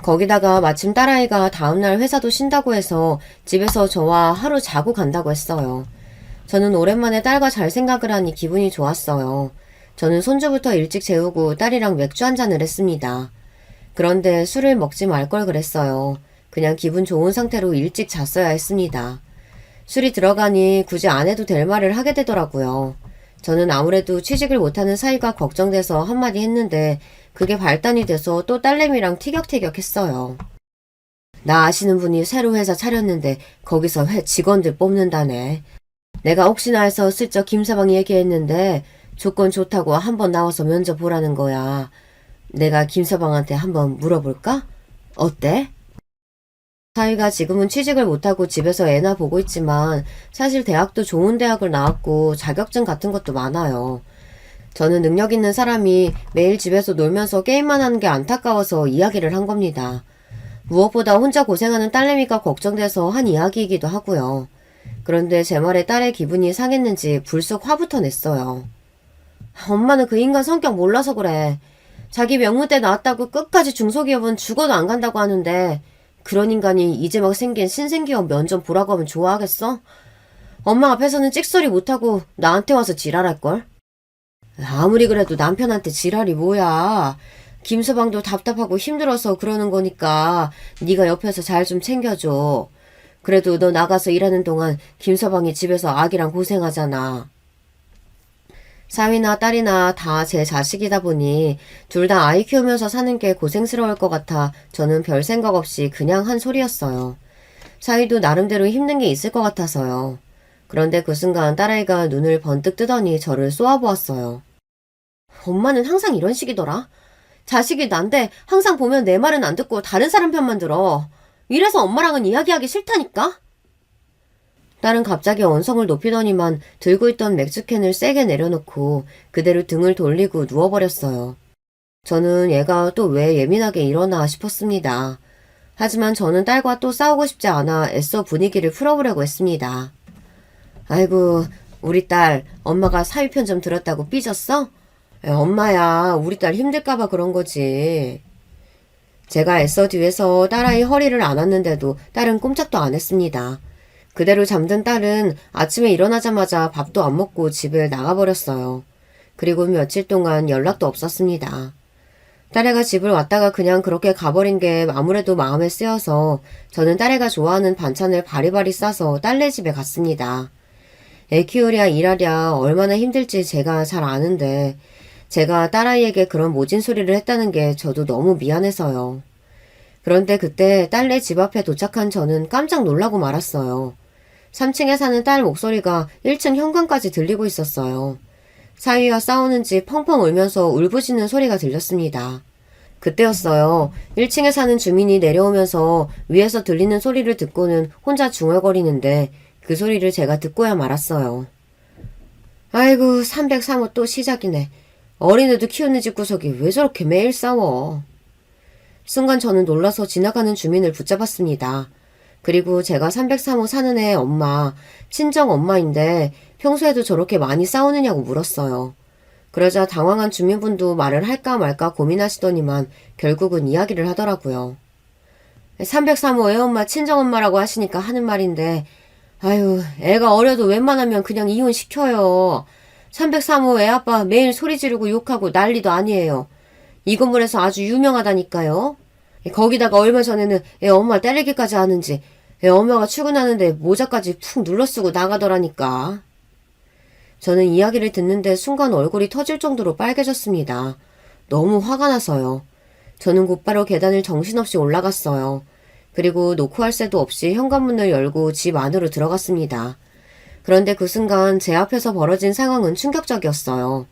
거기다가 마침 딸아이가 다음날 회사도 쉰다고 해서 집에서 저와 하루 자고 간다고 했어요. 저는 오랜만에 딸과 잘 생각을 하니 기분이 좋았어요. 저는 손주부터 일찍 재우고 딸이랑 맥주 한잔을 했습니다. 그런데 술을 먹지 말 걸 그랬어요. 그냥 기분 좋은 상태로 일찍 잤어야 했습니다. 술이 들어가니 굳이 안 해도 될 말을 하게 되더라고요. 저는 아무래도 취직을 못하는 사이가 걱정돼서 한마디 했는데 그게 발단이 돼서 또 딸내미랑 티격태격 했어요. 나 아시는 분이 새로 회사 차렸는데 거기서 직원들 뽑는다네. 내가 혹시나 해서 슬쩍 김서방 얘기했는데 조건 좋다고 한번 나와서 면접 보라는 거야. 내가 김서방한테 한번 물어볼까? 어때? 사위가 지금은 취직을 못하고 집에서 애나 보고 있지만 사실 대학도 좋은 대학을 나왔고 자격증 같은 것도 많아요. 저는 능력 있는 사람이 매일 집에서 놀면서 게임만 하는 게 안타까워서 이야기를 한 겁니다. 무엇보다 혼자 고생하는 딸내미가 걱정돼서 한 이야기이기도 하고요. 그런데 제 말에 딸의 기분이 상했는지 불쑥 화부터 냈어요. 엄마는 그 인간 성격 몰라서 그래. 자기 명문 때 나왔다고 끝까지 중소기업은 죽어도 안 간다고 하는데 그런 인간이 이제 막 생긴 신생기업 면접 보라고 하면 좋아하겠어? 엄마 앞에서는 찍소리 못하고 나한테 와서 지랄할걸? 아무리 그래도 남편한테 지랄이 뭐야. 김서방도 답답하고 힘들어서 그러는 거니까 네가 옆에서 잘 좀 챙겨줘. 그래도 너 나가서 일하는 동안 김서방이 집에서 아기랑 고생하잖아. 사위나 딸이나 다 제 자식이다 보니 둘 다 아이 키우면서 사는 게 고생스러울 것 같아 저는 별 생각 없이 그냥 한 소리였어요. 사위도 나름대로 힘든 게 있을 것 같아서요. 그런데 그 순간 딸아이가 눈을 번뜩 뜨더니 저를 쏘아보았어요. 엄마는 항상 이런 식이더라. 자식이 난데 항상 보면 내 말은 안 듣고 다른 사람 편만 들어. 이래서 엄마랑은 이야기하기 싫다니까? 딸은 갑자기 언성을 높이더니만 들고 있던 맥주캔을 세게 내려놓고 그대로 등을 돌리고 누워버렸어요. 저는 얘가 또 왜 예민하게 일어나 싶었습니다. 하지만 저는 딸과 또 싸우고 싶지 않아 애써 분위기를 풀어보려고 했습니다. 아이고, 우리 딸 엄마가 사위 편 좀 들었다고 삐졌어? 엄마야, 우리 딸 힘들까봐 그런 거지. 제가 애써 뒤에서 딸아이 허리를 안았는데도 딸은 꼼짝도 안 했습니다. 그대로 잠든 딸은 아침에 일어나자마자 밥도 안 먹고 집을 나가버렸어요. 그리고 며칠 동안 연락도 없었습니다. 딸애가 집을 왔다가 그냥 그렇게 가버린 게 아무래도 마음에 쓰여서 저는 딸애가 좋아하는 반찬을 바리바리 싸서 딸네 집에 갔습니다. 애 키우랴 일하랴 얼마나 힘들지 제가 잘 아는데 제가 딸아이에게 그런 모진 소리를 했다는 게 저도 너무 미안해서요. 그런데 그때 딸네 집 앞에 도착한 저는 깜짝 놀라고 말았어요. 3층에 사는 딸 목소리가 1층 현관까지 들리고 있었어요. 사위와 싸우는지 펑펑 울면서 울부짖는 소리가 들렸습니다. 그때였어요. 1층에 사는 주민이 내려오면서 위에서 들리는 소리를 듣고는 혼자 중얼거리는데 그 소리를 제가 듣고야 말았어요. 아이고 303호 또 시작이네. 어린애도 키우는 집구석이 왜 저렇게 매일 싸워. 순간 저는 놀라서 지나가는 주민을 붙잡았습니다. 그리고 제가 303호 사는 애 엄마, 친정 엄마인데 평소에도 저렇게 많이 싸우느냐고 물었어요. 그러자 당황한 주민분도 말을 할까 말까 고민하시더니만 결국은 이야기를 하더라고요. 303호 애엄마 친정엄마라고 하시니까 하는 말인데 아유 애가 어려도 웬만하면 그냥 이혼시켜요. 303호 애아빠 매일 소리 지르고 욕하고 난리도 아니에요. 이 건물에서 아주 유명하다니까요. 거기다가 얼마 전에는 애 엄마 때리기까지 하는지 애 엄마가 출근하는데 모자까지 푹 눌러쓰고 나가더라니까. 저는 이야기를 듣는데 순간 얼굴이 터질 정도로 빨개졌습니다. 너무 화가 나서요. 저는 곧바로 계단을 정신없이 올라갔어요. 그리고 놓고 할 새도 없이 현관문을 열고 집 안으로 들어갔습니다. 그런데 그 순간 제 앞에서 벌어진 상황은 충격적이었어요.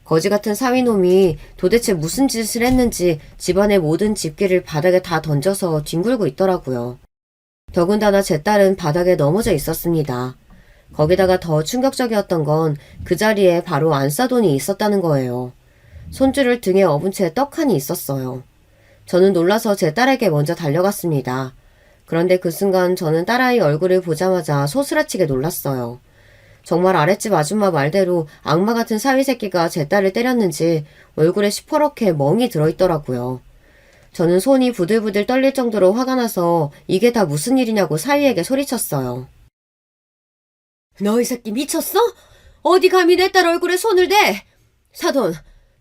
거지 같은 사위놈이 도대체 무슨 짓을 했는지 집안의 모든 집기를 바닥에 다 던져서 뒹굴고 있더라고요. 더군다나 제 딸은 바닥에 넘어져 있었습니다. 거기다가 더 충격적이었던 건 그 자리에 바로 안싸돈이 있었다는 거예요. 손줄을 등에 업은 채 떡하니 있었어요. 저는 놀라서 제 딸에게 먼저 달려갔습니다. 그런데 그 순간 저는 딸아이 얼굴을 보자마자 소스라치게 놀랐어요. 정말 아랫집 아줌마 말대로 악마 같은 사위새끼가 제 딸을 때렸는지 얼굴에 시퍼렇게 멍이 들어있더라고요. 저는 손이 부들부들 떨릴 정도로 화가 나서 이게 다 무슨 일이냐고 사위에게 소리쳤어요. 너 이 새끼 미쳤어? 어디 감히 내 딸 얼굴에 손을 대?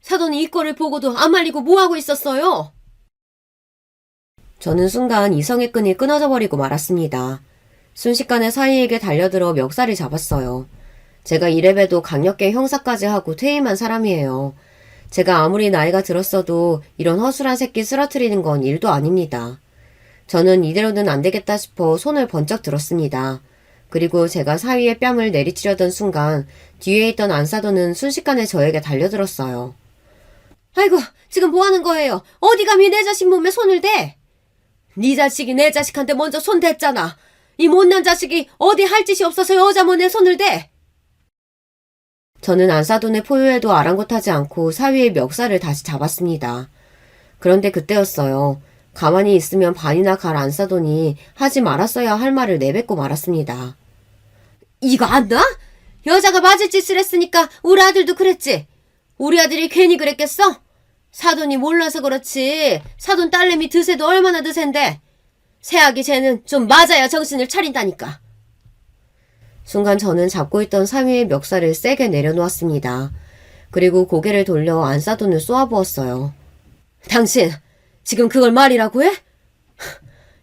사돈이 이 꼴을 보고도 안 말리고 뭐하고 있었어요? 저는 순간 이성의 끈이 끊어져 버리고 말았습니다. 순식간에 사위에게 달려들어 멱살을 잡았어요. 제가 이래봬도 강력계 형사까지 하고 퇴임한 사람이에요. 제가 아무리 나이가 들었어도 이런 허술한 새끼 쓰러뜨리는 건 일도 아닙니다. 저는 이대로는 안 되겠다 싶어 손을 번쩍 들었습니다. 그리고 제가 사위의 뺨을 내리치려던 순간 뒤에 있던 안사돈은 순식간에 저에게 달려들었어요. 아이고, 지금 뭐 하는 거예요? 어디 감히 내 자식 몸에 손을 대? 네 자식이 내 자식한테 먼저 손 댔잖아. 이 못난 자식이 어디 할 짓이 없어서 여자 몸에 손을 대? 저는 안사돈의 포효에도 아랑곳하지 않고 사위의 멱살을 다시 잡았습니다. 그런데 그때였어요. 가만히 있으면 반이나 갈 안사돈이 하지 말았어야 할 말을 내뱉고 말았습니다. 이거 안 나? 여자가 맞을 짓을 했으니까 우리 아들도 그랬지. 우리 아들이 괜히 그랬겠어? 사돈이 몰라서 그렇지. 사돈 딸내미 드세도 얼마나 드센데. 새아기 쟤는 좀 맞아야 정신을 차린다니까. 순간 저는 잡고 있던 사위의 멱살을 세게 내려놓았습니다. 그리고 고개를 돌려 안사돈을 쏘아부었어요. 당신 지금 그걸 말이라고 해?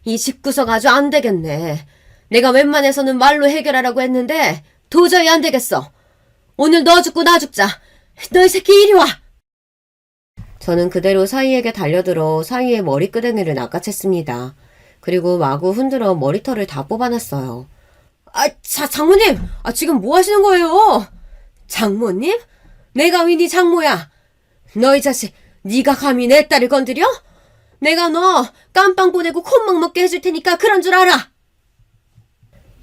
이 집구석 아주 안 되겠네. 내가 웬만해서는 말로 해결하라고 했는데 도저히 안 되겠어. 오늘 너 죽고 나 죽자. 너 이 새끼 이리 와. 저는 그대로 사위에게 달려들어 사위의 머리끄댕이를 낚아챘습니다. 그리고 마구 흔들어 머리털을 다 뽑아놨어요. 장모님! 지금 뭐 하시는 거예요? 장모님? 내가 왜 네 장모야? 너 이 자식, 네가 감히 내 딸을 건드려? 내가 너 깜빵 보내고 콧망 먹게 해줄 테니까 그런 줄 알아!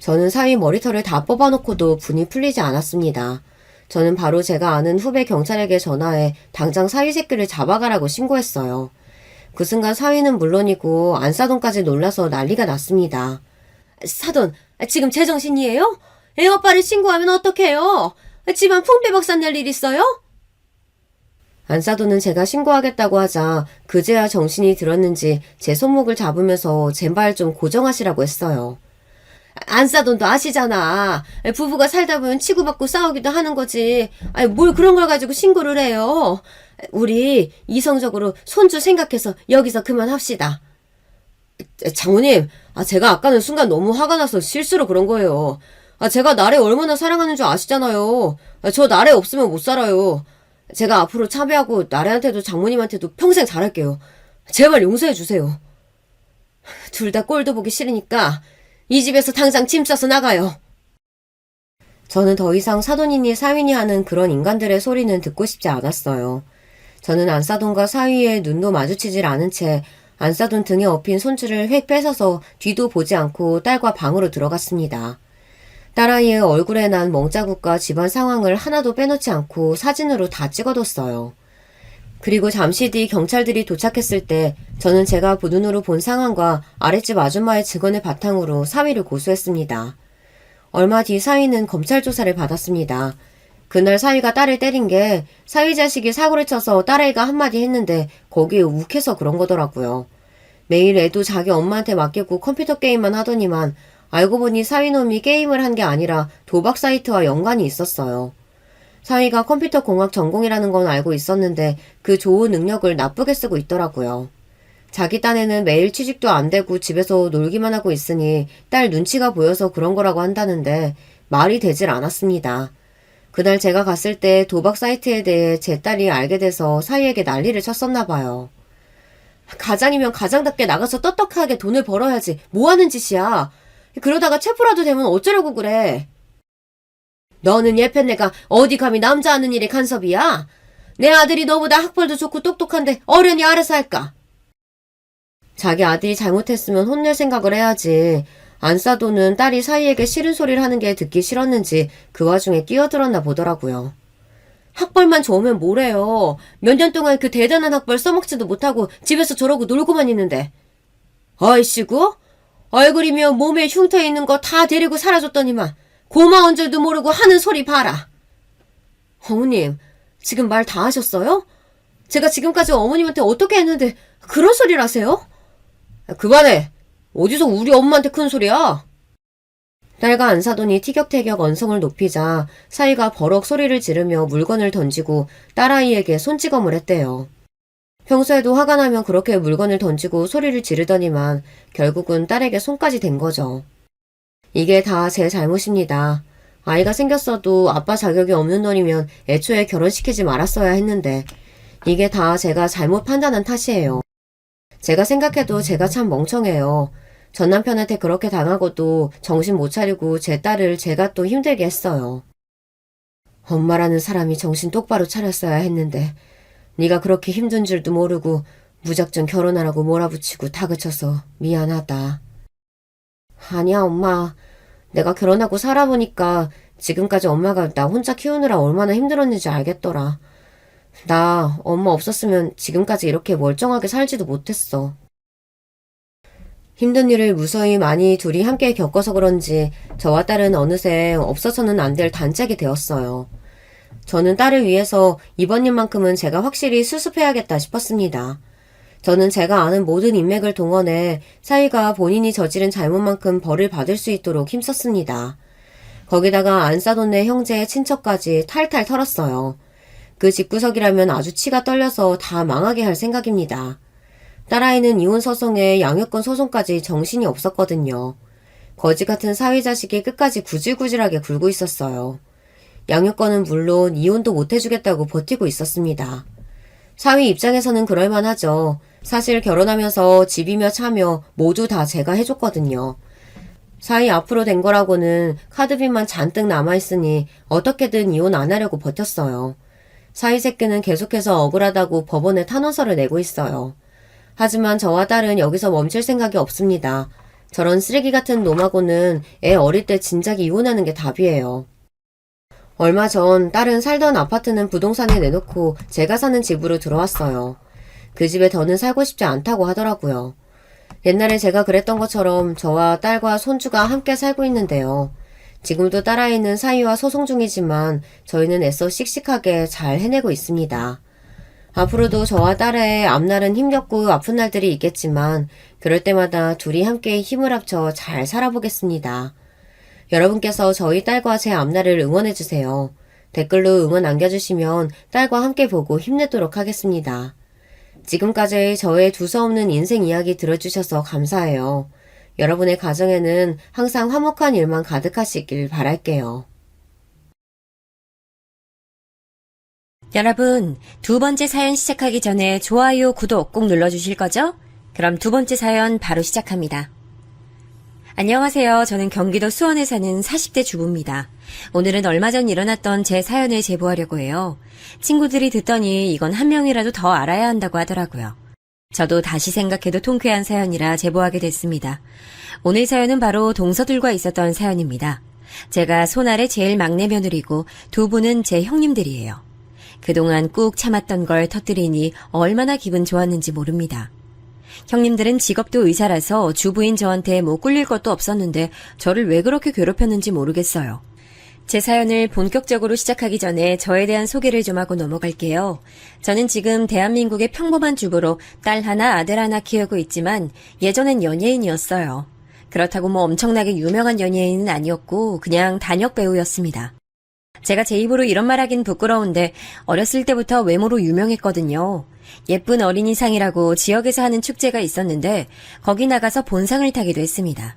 저는 사위 머리털을 다 뽑아놓고도 분이 풀리지 않았습니다. 저는 바로 제가 아는 후배 경찰에게 전화해 당장 사위 새끼를 잡아가라고 신고했어요. 그 순간 사위는 물론이고 안사돈까지 놀라서 난리가 났습니다. 사돈, 지금 제정신이에요? 애오빠를 신고하면 어떡해요? 집안 풍비박산 낼 일 있어요? 안사돈은 제가 신고하겠다고 하자 그제야 정신이 들었는지 제 손목을 잡으면서 제발 좀 고정하시라고 했어요. 안사돈도 아시잖아. 부부가 살다 보면 치고받고 싸우기도 하는 거지. 뭘 그런 걸 가지고 신고를 해요. 우리 이성적으로 손주 생각해서 여기서 그만합시다. 장모님, 제가 아까는 순간 너무 화가 나서 실수로 그런 거예요. 제가 나래 얼마나 사랑하는 줄 아시잖아요. 저 나래 없으면 못 살아요. 제가 앞으로 참여하고 나래한테도 장모님한테도 평생 잘할게요. 제발 용서해 주세요. 둘 다 꼴도 보기 싫으니까 이 집에서 당장 짐 싸서 나가요. 저는 더 이상 사돈이니 사위니 하는 그런 인간들의 소리는 듣고 싶지 않았어요. 저는 안사돈과 사위의 눈도 마주치질 않은 채 안사돈 등에 업힌 손줄을 획 뺏어서 뒤도 보지 않고 딸과 방으로 들어갔습니다. 딸아이의 얼굴에 난 멍자국과 집안 상황을 하나도 빼놓지 않고 사진으로 다 찍어뒀어요. 그리고 잠시 뒤 경찰들이 도착했을 때 저는 제가 눈으로 본 상황과 아랫집 아줌마의 증언을 바탕으로 사위를 고소했습니다. 얼마 뒤 사위는 검찰 조사를 받았습니다. 그날 사위가 딸을 때린 게 사위 자식이 사고를 쳐서 딸아이가 한마디 했는데 거기에 욱해서 그런 거더라고요. 매일 애도 자기 엄마한테 맡기고 컴퓨터 게임만 하더니만 알고 보니 사위놈이 게임을 한 게 아니라 도박 사이트와 연관이 있었어요. 사위가 컴퓨터 공학 전공이라는 건 알고 있었는데 그 좋은 능력을 나쁘게 쓰고 있더라고요. 자기 딴에는 매일 취직도 안 되고 집에서 놀기만 하고 있으니 딸 눈치가 보여서 그런 거라고 한다는데 말이 되질 않았습니다. 그날 제가 갔을 때 도박 사이트에 대해 제 딸이 알게 돼서 사위에게 난리를 쳤었나 봐요. 가장이면 가장답게 나가서 떳떳하게 돈을 벌어야지 뭐 하는 짓이야. 그러다가 체포라도 되면 어쩌려고 그래. 너는 예편내가 어디 감히 남자 하는 일에 간섭이야? 내 아들이 너보다 학벌도 좋고 똑똑한데 어련히 알아서 할까? 자기 아들이 잘못했으면 혼낼 생각을 해야지. 안사돈은 딸이 사위에게 싫은 소리를 하는 게 듣기 싫었는지 그 와중에 끼어들었나 보더라고요. 학벌만 좋으면 뭐래요. 몇 년 동안 그 대단한 학벌 써먹지도 못하고 집에서 저러고 놀고만 있는데. 아이씨구? 얼굴이며 몸에 흉터 있는 거 다 데리고 살아줬더니만 고마운 줄도 모르고 하는 소리 봐라. 어머님, 지금 말 다 하셨어요? 제가 지금까지 어머님한테 어떻게 했는데 그런 소리를 하세요? 그만해. 어디서 우리 엄마한테 큰 소리야? 딸과 안사돈이 티격태격 언성을 높이자 사위가 버럭 소리를 지르며 물건을 던지고 딸아이에게 손찌검을 했대요. 평소에도 화가 나면 그렇게 물건을 던지고 소리를 지르더니만 결국은 딸에게 손까지 댄 거죠. 이게 다 제 잘못입니다. 아이가 생겼어도 아빠 자격이 없는 놈이면 애초에 결혼시키지 말았어야 했는데 이게 다 제가 잘못 판단한 탓이에요. 제가 생각해도 제가 참 멍청해요. 전 남편한테 그렇게 당하고도 정신 못 차리고 제 딸을 제가 또 힘들게 했어요. 엄마라는 사람이 정신 똑바로 차렸어야 했는데 네가 그렇게 힘든 줄도 모르고 무작정 결혼하라고 몰아붙이고 다그쳐서 미안하다. 아니야, 엄마. 내가 결혼하고 살아보니까 지금까지 엄마가 나 혼자 키우느라 얼마나 힘들었는지 알겠더라. 나 엄마 없었으면 지금까지 이렇게 멀쩡하게 살지도 못했어. 힘든 일을 무서히 많이 둘이 함께 겪어서 그런지 저와 딸은 어느새 없어서는 안 될 단짝이 되었어요. 저는 딸을 위해서 이번 일만큼은 제가 확실히 수습해야겠다 싶었습니다. 저는 제가 아는 모든 인맥을 동원해 사위가 본인이 저지른 잘못만큼 벌을 받을 수 있도록 힘썼습니다. 거기다가 안 싸돈네 형제 친척까지 탈탈 털었어요. 그 집구석이라면 아주 치가 떨려서 다 망하게 할 생각입니다. 딸아이는 이혼 소송에 양육권 소송까지 정신이 없었거든요. 거지 같은 사위 자식이 끝까지 구질구질하게 굴고 있었어요. 양육권은 물론 이혼도 못 해주겠다고 버티고 있었습니다. 사위 입장에서는 그럴만하죠. 사실 결혼하면서 집이며 차며 모두 다 제가 해줬거든요. 사위 앞으로 된 거라고는 카드빚만 잔뜩 남아있으니 어떻게든 이혼 안 하려고 버텼어요. 사위 새끼는 계속해서 억울하다고 법원에 탄원서를 내고 있어요. 하지만 저와 딸은 여기서 멈출 생각이 없습니다. 저런 쓰레기 같은 놈하고는 애 어릴 때 진작 이혼하는 게 답이에요. 얼마 전 딸은 살던 아파트는 부동산에 내놓고 제가 사는 집으로 들어왔어요. 그 집에 더는 살고 싶지 않다고 하더라고요. 옛날에 제가 그랬던 것처럼 저와 딸과 손주가 함께 살고 있는데요. 지금도 딸아이는 사위와 소송 중이지만 저희는 애써 씩씩하게 잘 해내고 있습니다. 앞으로도 저와 딸의 앞날은 힘겹고 아픈 날들이 있겠지만 그럴 때마다 둘이 함께 힘을 합쳐 잘 살아보겠습니다. 여러분께서 저희 딸과 제 앞날을 응원해주세요. 댓글로 응원 남겨주시면 딸과 함께 보고 힘내도록 하겠습니다. 지금까지 저의 두서없는 인생 이야기 들어주셔서 감사해요. 여러분의 가정에는 항상 화목한 일만 가득하시길 바랄게요. 여러분, 두 번째 사연 시작하기 전에 좋아요, 구독 꼭 눌러주실 거죠? 그럼 두 번째 사연 바로 시작합니다. 안녕하세요. 저는 경기도 수원에 사는 40대 주부입니다. 오늘은 얼마 전 일어났던 제 사연을 제보하려고 해요. 친구들이 듣더니 이건 한 명이라도 더 알아야 한다고 하더라고요. 저도 다시 생각해도 통쾌한 사연이라 제보하게 됐습니다. 오늘 사연은 바로 동서들과 있었던 사연입니다. 제가 손아래 제일 막내 며느리고 두 분은 제 형님들이에요. 그동안 꾹 참았던 걸 터뜨리니 얼마나 기분 좋았는지 모릅니다. 형님들은 직업도 의사라서 주부인 저한테 뭐 꿀릴 것도 없었는데 저를 왜 그렇게 괴롭혔는지 모르겠어요. 제 사연을 본격적으로 시작하기 전에 저에 대한 소개를 좀 하고 넘어갈게요. 저는 지금 대한민국의 평범한 주부로 딸 하나 아들 하나 키우고 있지만 예전엔 연예인이었어요. 그렇다고 뭐 엄청나게 유명한 연예인은 아니었고 그냥 단역 배우였습니다. 제가 제 입으로 이런 말 하긴 부끄러운데 어렸을 때부터 외모로 유명했거든요. 예쁜 어린이상이라고 지역에서 하는 축제가 있었는데 거기 나가서 본상을 타기도 했습니다.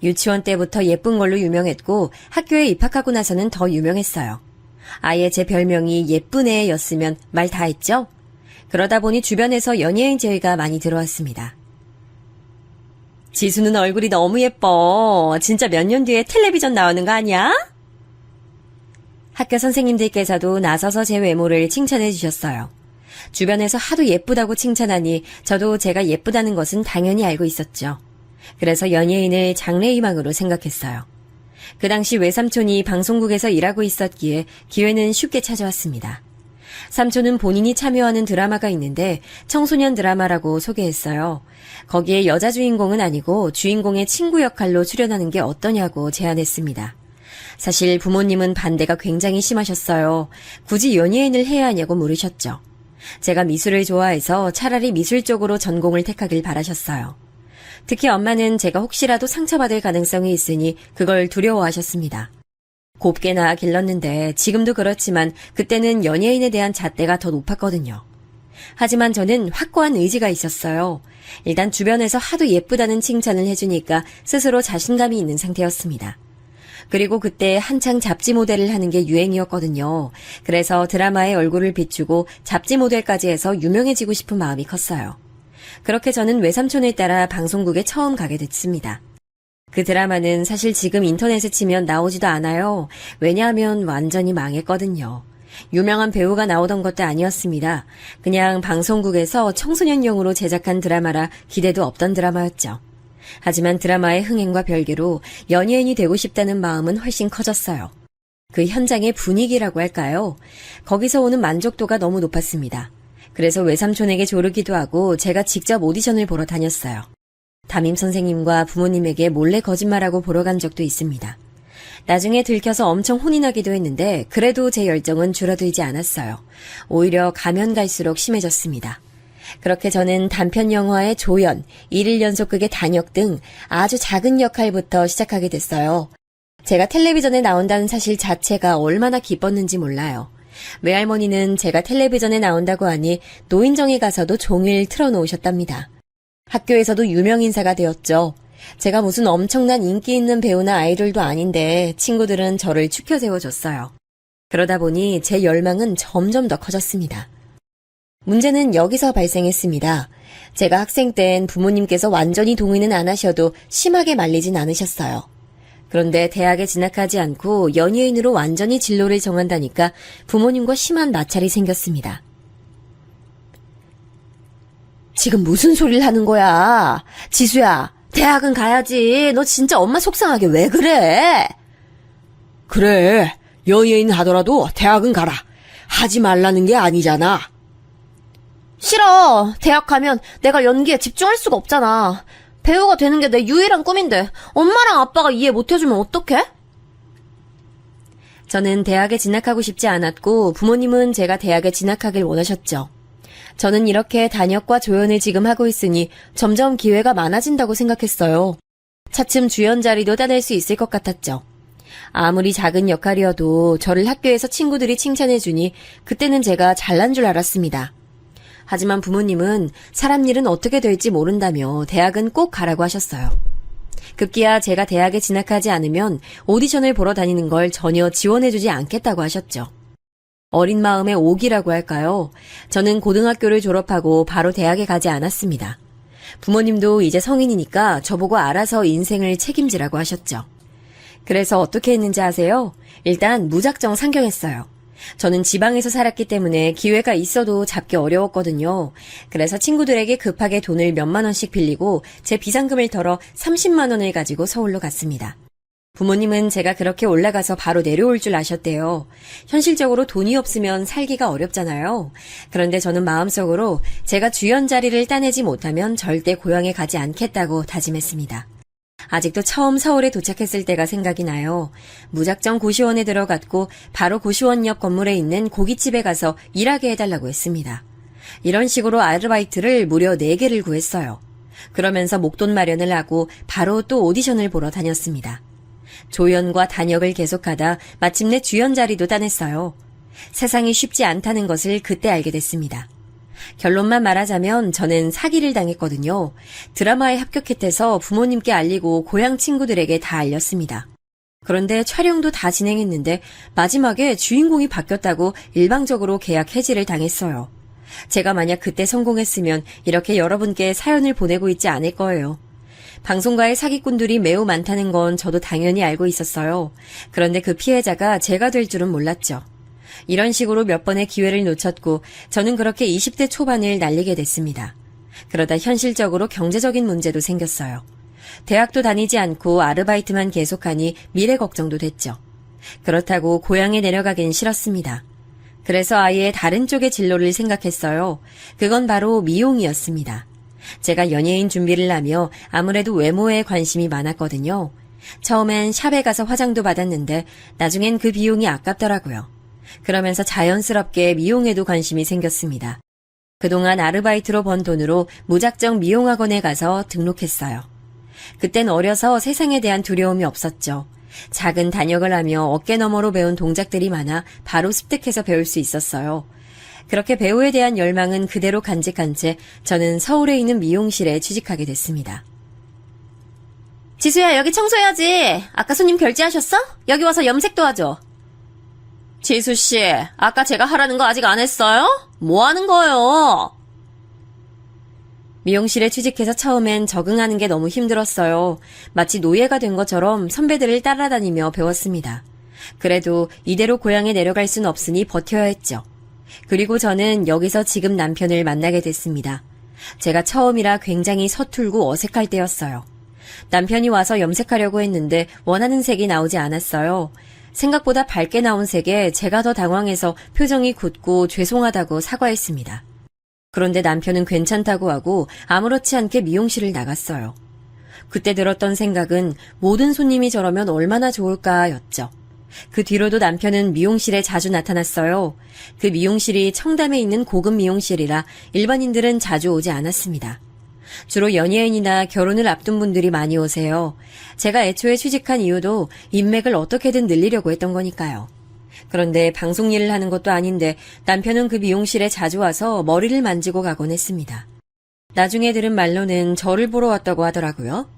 유치원 때부터 예쁜 걸로 유명했고 학교에 입학하고 나서는 더 유명했어요. 아예 제 별명이 예쁜 애였으면 말 다 했죠? 그러다 보니 주변에서 연예인 제의가 많이 들어왔습니다. 지수는 얼굴이 너무 예뻐. 진짜 몇 년 뒤에 텔레비전 나오는 거 아니야? 학교 선생님들께서도 나서서 제 외모를 칭찬해 주셨어요. 주변에서 하도 예쁘다고 칭찬하니 저도 제가 예쁘다는 것은 당연히 알고 있었죠. 그래서 연예인을 장래희망으로 생각했어요. 그 당시 외삼촌이 방송국에서 일하고 있었기에 기회는 쉽게 찾아왔습니다. 삼촌은 본인이 참여하는 드라마가 있는데 청소년 드라마라고 소개했어요. 거기에 여자 주인공은 아니고 주인공의 친구 역할로 출연하는 게 어떠냐고 제안했습니다. 사실 부모님은 반대가 굉장히 심하셨어요. 굳이 연예인을 해야 하냐고 물으셨죠. 제가 미술을 좋아해서 차라리 미술 쪽으로 전공을 택하길 바라셨어요. 특히 엄마는 제가 혹시라도 상처받을 가능성이 있으니 그걸 두려워하셨습니다. 곱게나 길렀는데 지금도 그렇지만 그때는 연예인에 대한 잣대가 더 높았거든요. 하지만 저는 확고한 의지가 있었어요. 일단 주변에서 하도 예쁘다는 칭찬을 해주니까 스스로 자신감이 있는 상태였습니다. 그리고 그때 한창 잡지 모델을 하는 게 유행이었거든요. 그래서 드라마에 얼굴을 비추고 잡지 모델까지 해서 유명해지고 싶은 마음이 컸어요. 그렇게 저는 외삼촌을 따라 방송국에 처음 가게 됐습니다. 그 드라마는 사실 지금 인터넷에 치면 나오지도 않아요. 왜냐하면 완전히 망했거든요. 유명한 배우가 나오던 것도 아니었습니다. 그냥 방송국에서 청소년용으로 제작한 드라마라 기대도 없던 드라마였죠. 하지만 드라마의 흥행과 별개로 연예인이 되고 싶다는 마음은 훨씬 커졌어요. 그 현장의 분위기라고 할까요? 거기서 오는 만족도가 너무 높았습니다. 그래서 외삼촌에게 조르기도 하고 제가 직접 오디션을 보러 다녔어요. 담임 선생님과 부모님에게 몰래 거짓말하고 보러 간 적도 있습니다. 나중에 들켜서 엄청 혼이 나기도 했는데 그래도 제 열정은 줄어들지 않았어요. 오히려 가면 갈수록 심해졌습니다. 그렇게 저는 단편 영화의 조연, 1일 연속극의 단역 등 아주 작은 역할부터 시작하게 됐어요. 제가 텔레비전에 나온다는 사실 자체가 얼마나 기뻤는지 몰라요. 외할머니는 제가 텔레비전에 나온다고 하니 노인정에 가서도 종일 틀어놓으셨답니다. 학교에서도 유명 인사가 되었죠. 제가 무슨 엄청난 인기 있는 배우나 아이돌도 아닌데 친구들은 저를 추켜 세워줬어요. 그러다 보니 제 열망은 점점 더 커졌습니다. 문제는 여기서 발생했습니다. 제가 학생 땐 부모님께서 완전히 동의는 안 하셔도 심하게 말리진 않으셨어요. 그런데 대학에 진학하지 않고 연예인으로 완전히 진로를 정한다니까 부모님과 심한 마찰이 생겼습니다. 지금 무슨 소리를 하는 거야? 지수야, 대학은 가야지. 너 진짜 엄마 속상하게 왜 그래? 그래, 연예인 하더라도 대학은 가라. 하지 말라는 게 아니잖아. 싫어. 대학 가면 내가 연기에 집중할 수가 없잖아. 배우가 되는 게 내 유일한 꿈인데 엄마랑 아빠가 이해 못해주면 어떡해? 저는 대학에 진학하고 싶지 않았고 부모님은 제가 대학에 진학하길 원하셨죠. 저는 이렇게 단역과 조연을 지금 하고 있으니 점점 기회가 많아진다고 생각했어요. 차츰 주연 자리도 따낼 수 있을 것 같았죠. 아무리 작은 역할이어도 저를 학교에서 친구들이 칭찬해주니 그때는 제가 잘난 줄 알았습니다. 하지만 부모님은 사람 일은 어떻게 될지 모른다며 대학은 꼭 가라고 하셨어요. 급기야 제가 대학에 진학하지 않으면 오디션을 보러 다니는 걸 전혀 지원해주지 않겠다고 하셨죠. 어린 마음의 오기라고 할까요? 저는 고등학교를 졸업하고 바로 대학에 가지 않았습니다. 부모님도 이제 성인이니까 저보고 알아서 인생을 책임지라고 하셨죠. 그래서 어떻게 했는지 아세요? 일단 무작정 상경했어요. 저는 지방에서 살았기 때문에 기회가 있어도 잡기 어려웠거든요. 그래서 친구들에게 급하게 돈을 몇만 원씩 빌리고 제 비상금을 털어 30만 원을 가지고 서울로 갔습니다. 부모님은 제가 그렇게 올라가서 바로 내려올 줄 아셨대요. 현실적으로 돈이 없으면 살기가 어렵잖아요. 그런데 저는 마음속으로 제가 주연 자리를 따내지 못하면 절대 고향에 가지 않겠다고 다짐했습니다. 아직도 처음 서울에 도착했을 때가 생각이 나요. 무작정 고시원에 들어갔고 바로 고시원 옆 건물에 있는 고깃집에 가서 일하게 해달라고 했습니다. 이런 식으로 아르바이트를 무려 4개를 구했어요. 그러면서 목돈 마련을 하고 바로 또 오디션을 보러 다녔습니다. 조연과 단역을 계속하다 마침내 주연 자리도 따냈어요. 세상이 쉽지 않다는 것을 그때 알게 됐습니다. 결론만 말하자면 저는 사기를 당했거든요. 드라마에 합격했대서 부모님께 알리고 고향 친구들에게 다 알렸습니다. 그런데 촬영도 다 진행했는데 마지막에 주인공이 바뀌었다고 일방적으로 계약 해지를 당했어요. 제가 만약 그때 성공했으면 이렇게 여러분께 사연을 보내고 있지 않을 거예요. 방송가의 사기꾼들이 매우 많다는 건 저도 당연히 알고 있었어요. 그런데 그 피해자가 제가 될 줄은 몰랐죠. 이런 식으로 몇 번의 기회를 놓쳤고 저는 그렇게 20대 초반을 날리게 됐습니다. 그러다 현실적으로 경제적인 문제도 생겼어요. 대학도 다니지 않고 아르바이트만 계속하니 미래 걱정도 됐죠. 그렇다고 고향에 내려가긴 싫었습니다. 그래서 아예 다른 쪽의 진로를 생각했어요. 그건 바로 미용이었습니다. 제가 연예인 준비를 하며 아무래도 외모에 관심이 많았거든요. 처음엔 샵에 가서 화장도 받았는데 나중엔 그 비용이 아깝더라고요. 그러면서 자연스럽게 미용에도 관심이 생겼습니다. 그동안 아르바이트로 번 돈으로 무작정 미용학원에 가서 등록했어요. 그땐 어려서 세상에 대한 두려움이 없었죠. 작은 단역을 하며 어깨너머로 배운 동작들이 많아 바로 습득해서 배울 수 있었어요. 그렇게 배우에 대한 열망은 그대로 간직한 채 저는 서울에 있는 미용실에 취직하게 됐습니다. 지수야, 여기 청소해야지. 아까 손님 결제하셨어? 여기 와서 염색 도와줘. 지수씨, 아까 제가 하라는 거 아직 안 했어요? 뭐 하는 거예요? 미용실에 취직해서 처음엔 적응하는 게 너무 힘들었어요. 마치 노예가 된 것처럼 선배들을 따라다니며 배웠습니다. 그래도 이대로 고향에 내려갈 순 없으니 버텨야 했죠. 그리고 저는 여기서 지금 남편을 만나게 됐습니다. 제가 처음이라 굉장히 서툴고 어색할 때였어요. 남편이 와서 염색하려고 했는데 원하는 색이 나오지 않았어요. 생각보다 밝게 나온 색에 제가 더 당황해서 표정이 굳고 죄송하다고 사과했습니다. 그런데 남편은 괜찮다고 하고 아무렇지 않게 미용실을 나갔어요. 그때 들었던 생각은 모든 손님이 저러면 얼마나 좋을까였죠. 그 뒤로도 남편은 미용실에 자주 나타났어요. 그 미용실이 청담에 있는 고급 미용실이라 일반인들은 자주 오지 않았습니다. 주로 연예인이나 결혼을 앞둔 분들이 많이 오세요. 제가 애초에 취직한 이유도 인맥을 어떻게든 늘리려고 했던 거니까요. 그런데 방송 일을 하는 것도 아닌데 남편은 그 미용실에 자주 와서 머리를 만지고 가곤 했습니다. 나중에 들은 말로는 저를 보러 왔다고 하더라고요.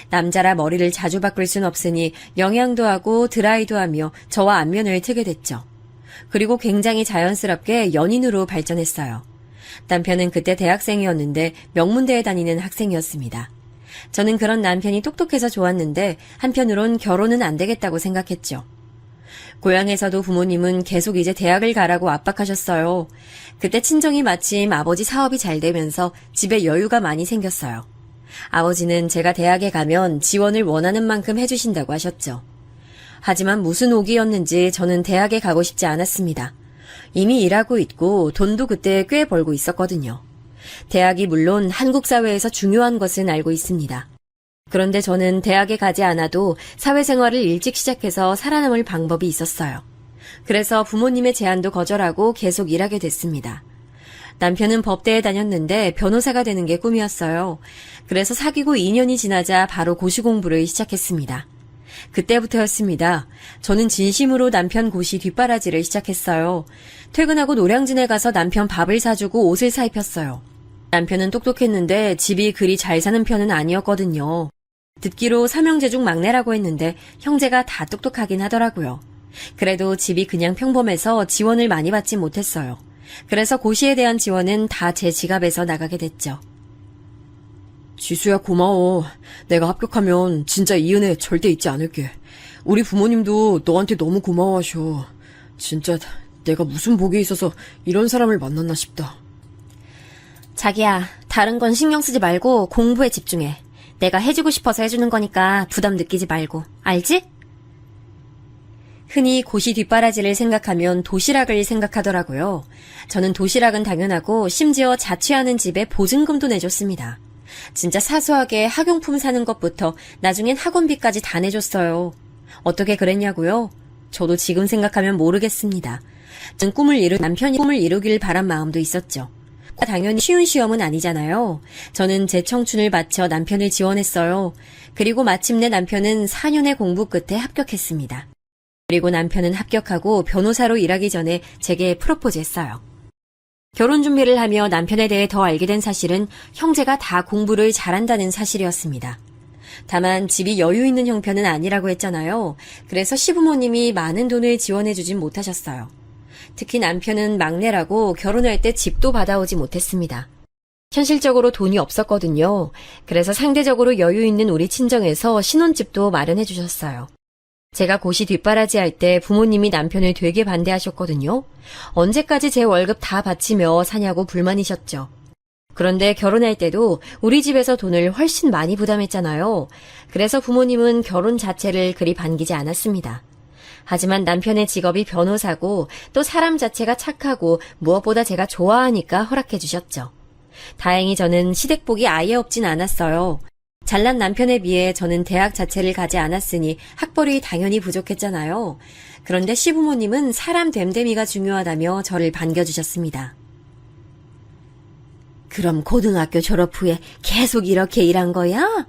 남자라 머리를 자주 바꿀 순 없으니 영양도 하고 드라이도 하며 저와 안면을 트게 됐죠. 그리고 굉장히 자연스럽게 연인으로 발전했어요. 남편은 그때 대학생이었는데 명문대에 다니는 학생이었습니다. 저는 그런 남편이 똑똑해서 좋았는데 한편으론 결혼은 안 되겠다고 생각했죠. 고향에서도 부모님은 계속 이제 대학을 가라고 압박하셨어요. 그때 친정이 마침 아버지 사업이 잘 되면서 집에 여유가 많이 생겼어요. 아버지는 제가 대학에 가면 지원을 원하는 만큼 해주신다고 하셨죠. 하지만 무슨 오기였는지 저는 대학에 가고 싶지 않았습니다. 이미 일하고 있고 돈도 그때 꽤 벌고 있었거든요. 대학이 물론 한국 사회에서 중요한 것은 알고 있습니다. 그런데 저는 대학에 가지 않아도 사회생활을 일찍 시작해서 살아남을 방법이 있었어요. 그래서 부모님의 제안도 거절하고 계속 일하게 됐습니다. 남편은 법대에 다녔는데 변호사가 되는 게 꿈이었어요. 그래서 사귀고 2년이 지나자 바로 고시 공부를 시작했습니다. 그때부터였습니다. 저는 진심으로 남편 고시 뒷바라지를 시작했어요. 퇴근하고 노량진에 가서 남편 밥을 사주고 옷을 사입혔어요. 남편은 똑똑했는데 집이 그리 잘 사는 편은 아니었거든요. 듣기로 삼형제 중 막내라고 했는데 형제가 다 똑똑하긴 하더라고요. 그래도 집이 그냥 평범해서 지원을 많이 받지 못했어요. 그래서 고시에 대한 지원은 다 제 지갑에서 나가게 됐죠. 지수야, 고마워. 내가 합격하면 진짜 이 은혜 절대 잊지 않을게. 우리 부모님도 너한테 너무 고마워하셔. 진짜 내가 무슨 복이 있어서 이런 사람을 만났나 싶다. 자기야, 다른 건 신경 쓰지 말고 공부에 집중해. 내가 해주고 싶어서 해주는 거니까 부담 느끼지 말고. 알지? 흔히 고시 뒷바라지를 생각하면 도시락을 생각하더라고요. 저는 도시락은 당연하고 심지어 자취하는 집에 보증금도 내줬습니다. 진짜 사소하게 학용품 사는 것부터 나중엔 학원비까지 다 내줬어요. 어떻게 그랬냐고요? 저도 지금 생각하면 모르겠습니다. 전 남편이 꿈을 이루길 바란 마음도 있었죠. 당연히 쉬운 시험은 아니잖아요. 저는 제 청춘을 바쳐 남편을 지원했어요. 그리고 마침내 남편은 4년의 공부 끝에 합격했습니다. 그리고 남편은 합격하고 변호사로 일하기 전에 제게 프로포즈했어요. 결혼 준비를 하며 남편에 대해 더 알게 된 사실은 형제가 다 공부를 잘한다는 사실이었습니다. 다만 집이 여유 있는 형편은 아니라고 했잖아요. 그래서 시부모님이 많은 돈을 지원해주진 못하셨어요. 특히 남편은 막내라고 결혼할 때 집도 받아오지 못했습니다. 현실적으로 돈이 없었거든요. 그래서 상대적으로 여유 있는 우리 친정에서 신혼집도 마련해 주셨어요. 제가 고시 뒷바라지 할 때 부모님이 남편을 되게 반대하셨거든요. 언제까지 제 월급 다 바치며 사냐고 불만이셨죠. 그런데 결혼할 때도 우리 집에서 돈을 훨씬 많이 부담했잖아요. 그래서 부모님은 결혼 자체를 그리 반기지 않았습니다. 하지만 남편의 직업이 변호사고 또 사람 자체가 착하고 무엇보다 제가 좋아하니까 허락해 주셨죠. 다행히 저는 시댁복이 아예 없진 않았어요. 잘난 남편에 비해 저는 대학 자체를 가지 않았으니 학벌이 당연히 부족했잖아요. 그런데 시부모님은 사람 됨됨이가 중요하다며 저를 반겨주셨습니다. 그럼 고등학교 졸업 후에 계속 이렇게 일한 거야?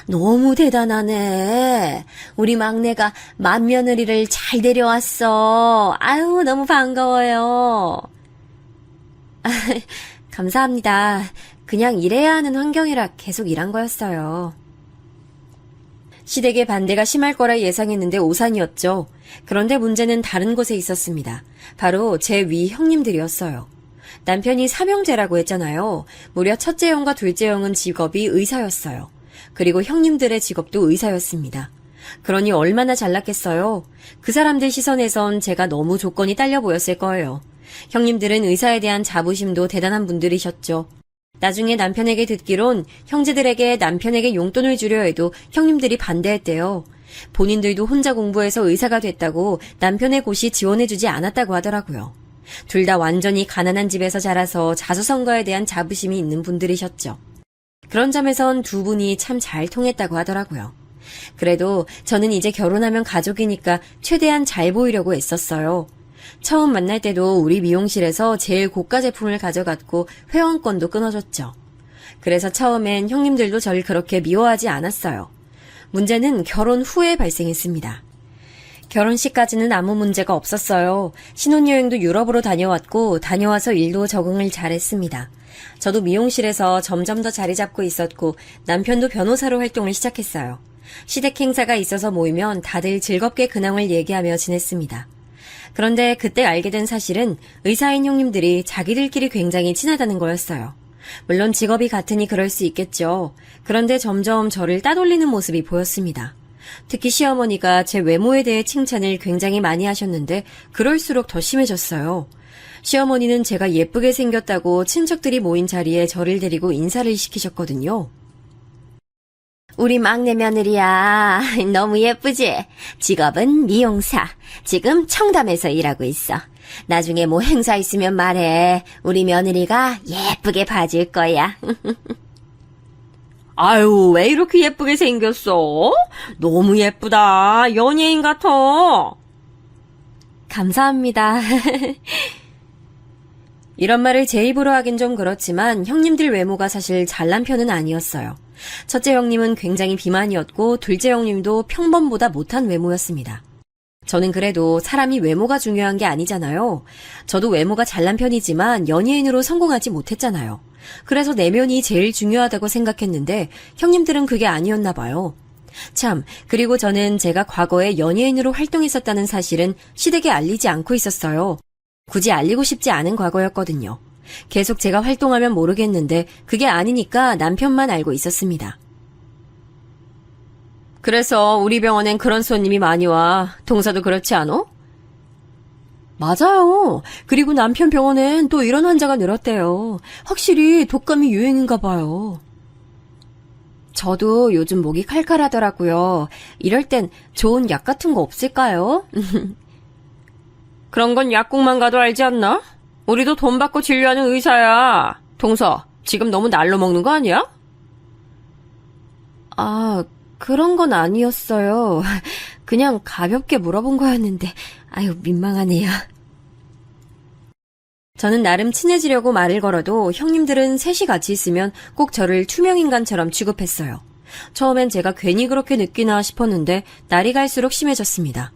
너무 대단하네. 우리 막내가 맏며느리를 잘 데려왔어. 아유, 너무 반가워요. 감사합니다. 그냥 일해야 하는 환경이라 계속 일한 거였어요. 시댁의 반대가 심할 거라 예상했는데 오산이었죠. 그런데 문제는 다른 곳에 있었습니다. 바로 제 위 형님들이었어요. 남편이 삼형제라고 했잖아요. 무려 첫째 형과 둘째 형은 직업이 의사였어요. 그리고 형님들의 직업도 의사였습니다. 그러니 얼마나 잘났겠어요. 그 사람들 시선에선 제가 너무 조건이 딸려 보였을 거예요. 형님들은 의사에 대한 자부심도 대단한 분들이셨죠. 나중에 남편에게 듣기론 형제들에게 남편에게 용돈을 주려 해도 형님들이 반대했대요. 본인들도 혼자 공부해서 의사가 됐다고 남편의 곳이 지원해주지 않았다고 하더라고요. 둘 다 완전히 가난한 집에서 자라서 자수성가에 대한 자부심이 있는 분들이셨죠. 그런 점에선 두 분이 참 잘 통했다고 하더라고요. 그래도 저는 이제 결혼하면 가족이니까 최대한 잘 보이려고 애썼어요. 처음 만날 때도 우리 미용실에서 제일 고가 제품을 가져갔고 회원권도 끊어줬죠. 그래서 처음엔 형님들도 저를 그렇게 미워하지 않았어요. 문제는 결혼 후에 발생했습니다. 결혼식까지는 아무 문제가 없었어요. 신혼여행도 유럽으로 다녀왔고 다녀와서 일도 적응을 잘했습니다. 저도 미용실에서 점점 더 자리 잡고 있었고 남편도 변호사로 활동을 시작했어요. 시댁 행사가 있어서 모이면 다들 즐겁게 근황을 얘기하며 지냈습니다. 그런데 그때 알게 된 사실은 의사인 형님들이 자기들끼리 굉장히 친하다는 거였어요. 물론 직업이 같으니 그럴 수 있겠죠. 그런데 점점 저를 따돌리는 모습이 보였습니다. 특히 시어머니가 제 외모에 대해 칭찬을 굉장히 많이 하셨는데 그럴수록 더 심해졌어요. 시어머니는 제가 예쁘게 생겼다고 친척들이 모인 자리에 저를 데리고 인사를 시키셨거든요. 우리 막내 며느리야. 너무 예쁘지? 직업은 미용사. 지금 청담에서 일하고 있어. 나중에 뭐 행사 있으면 말해. 우리 며느리가 예쁘게 봐줄 거야. 아유, 왜 이렇게 예쁘게 생겼어? 너무 예쁘다. 연예인 같아. 감사합니다. 이런 말을 제 입으로 하긴 좀 그렇지만 형님들 외모가 사실 잘난 편은 아니었어요. 첫째 형님은 굉장히 비만이었고 둘째 형님도 평범보다 못한 외모였습니다. 저는 그래도 사람이 외모가 중요한 게 아니잖아요. 저도 외모가 잘난 편이지만 연예인으로 성공하지 못했잖아요. 그래서 내면이 제일 중요하다고 생각했는데 형님들은 그게 아니었나 봐요. 참, 그리고 저는 제가 과거에 연예인으로 활동했었다는 사실은 시댁에 알리지 않고 있었어요. 굳이 알리고 싶지 않은 과거였거든요. 계속 제가 활동하면 모르겠는데 그게 아니니까 남편만 알고 있었습니다. 그래서 우리 병원엔 그런 손님이 많이 와. 동서도 그렇지 않아? 맞아요. 그리고 남편 병원엔 또 이런 환자가 늘었대요. 확실히 독감이 유행인가 봐요. 저도 요즘 목이 칼칼하더라고요. 이럴 땐 좋은 약 같은 거 없을까요? 그런 건 약국만 가도 알지 않나? 우리도 돈 받고 진료하는 의사야. 동서, 지금 너무 날로 먹는 거 아니야? 아, 그런 건 아니었어요. 그냥 가볍게 물어본 거였는데, 아유, 민망하네요. 저는 나름 친해지려고 말을 걸어도 형님들은 셋이 같이 있으면 꼭 저를 투명인간처럼 취급했어요. 처음엔 제가 괜히 그렇게 느끼나 싶었는데 날이 갈수록 심해졌습니다.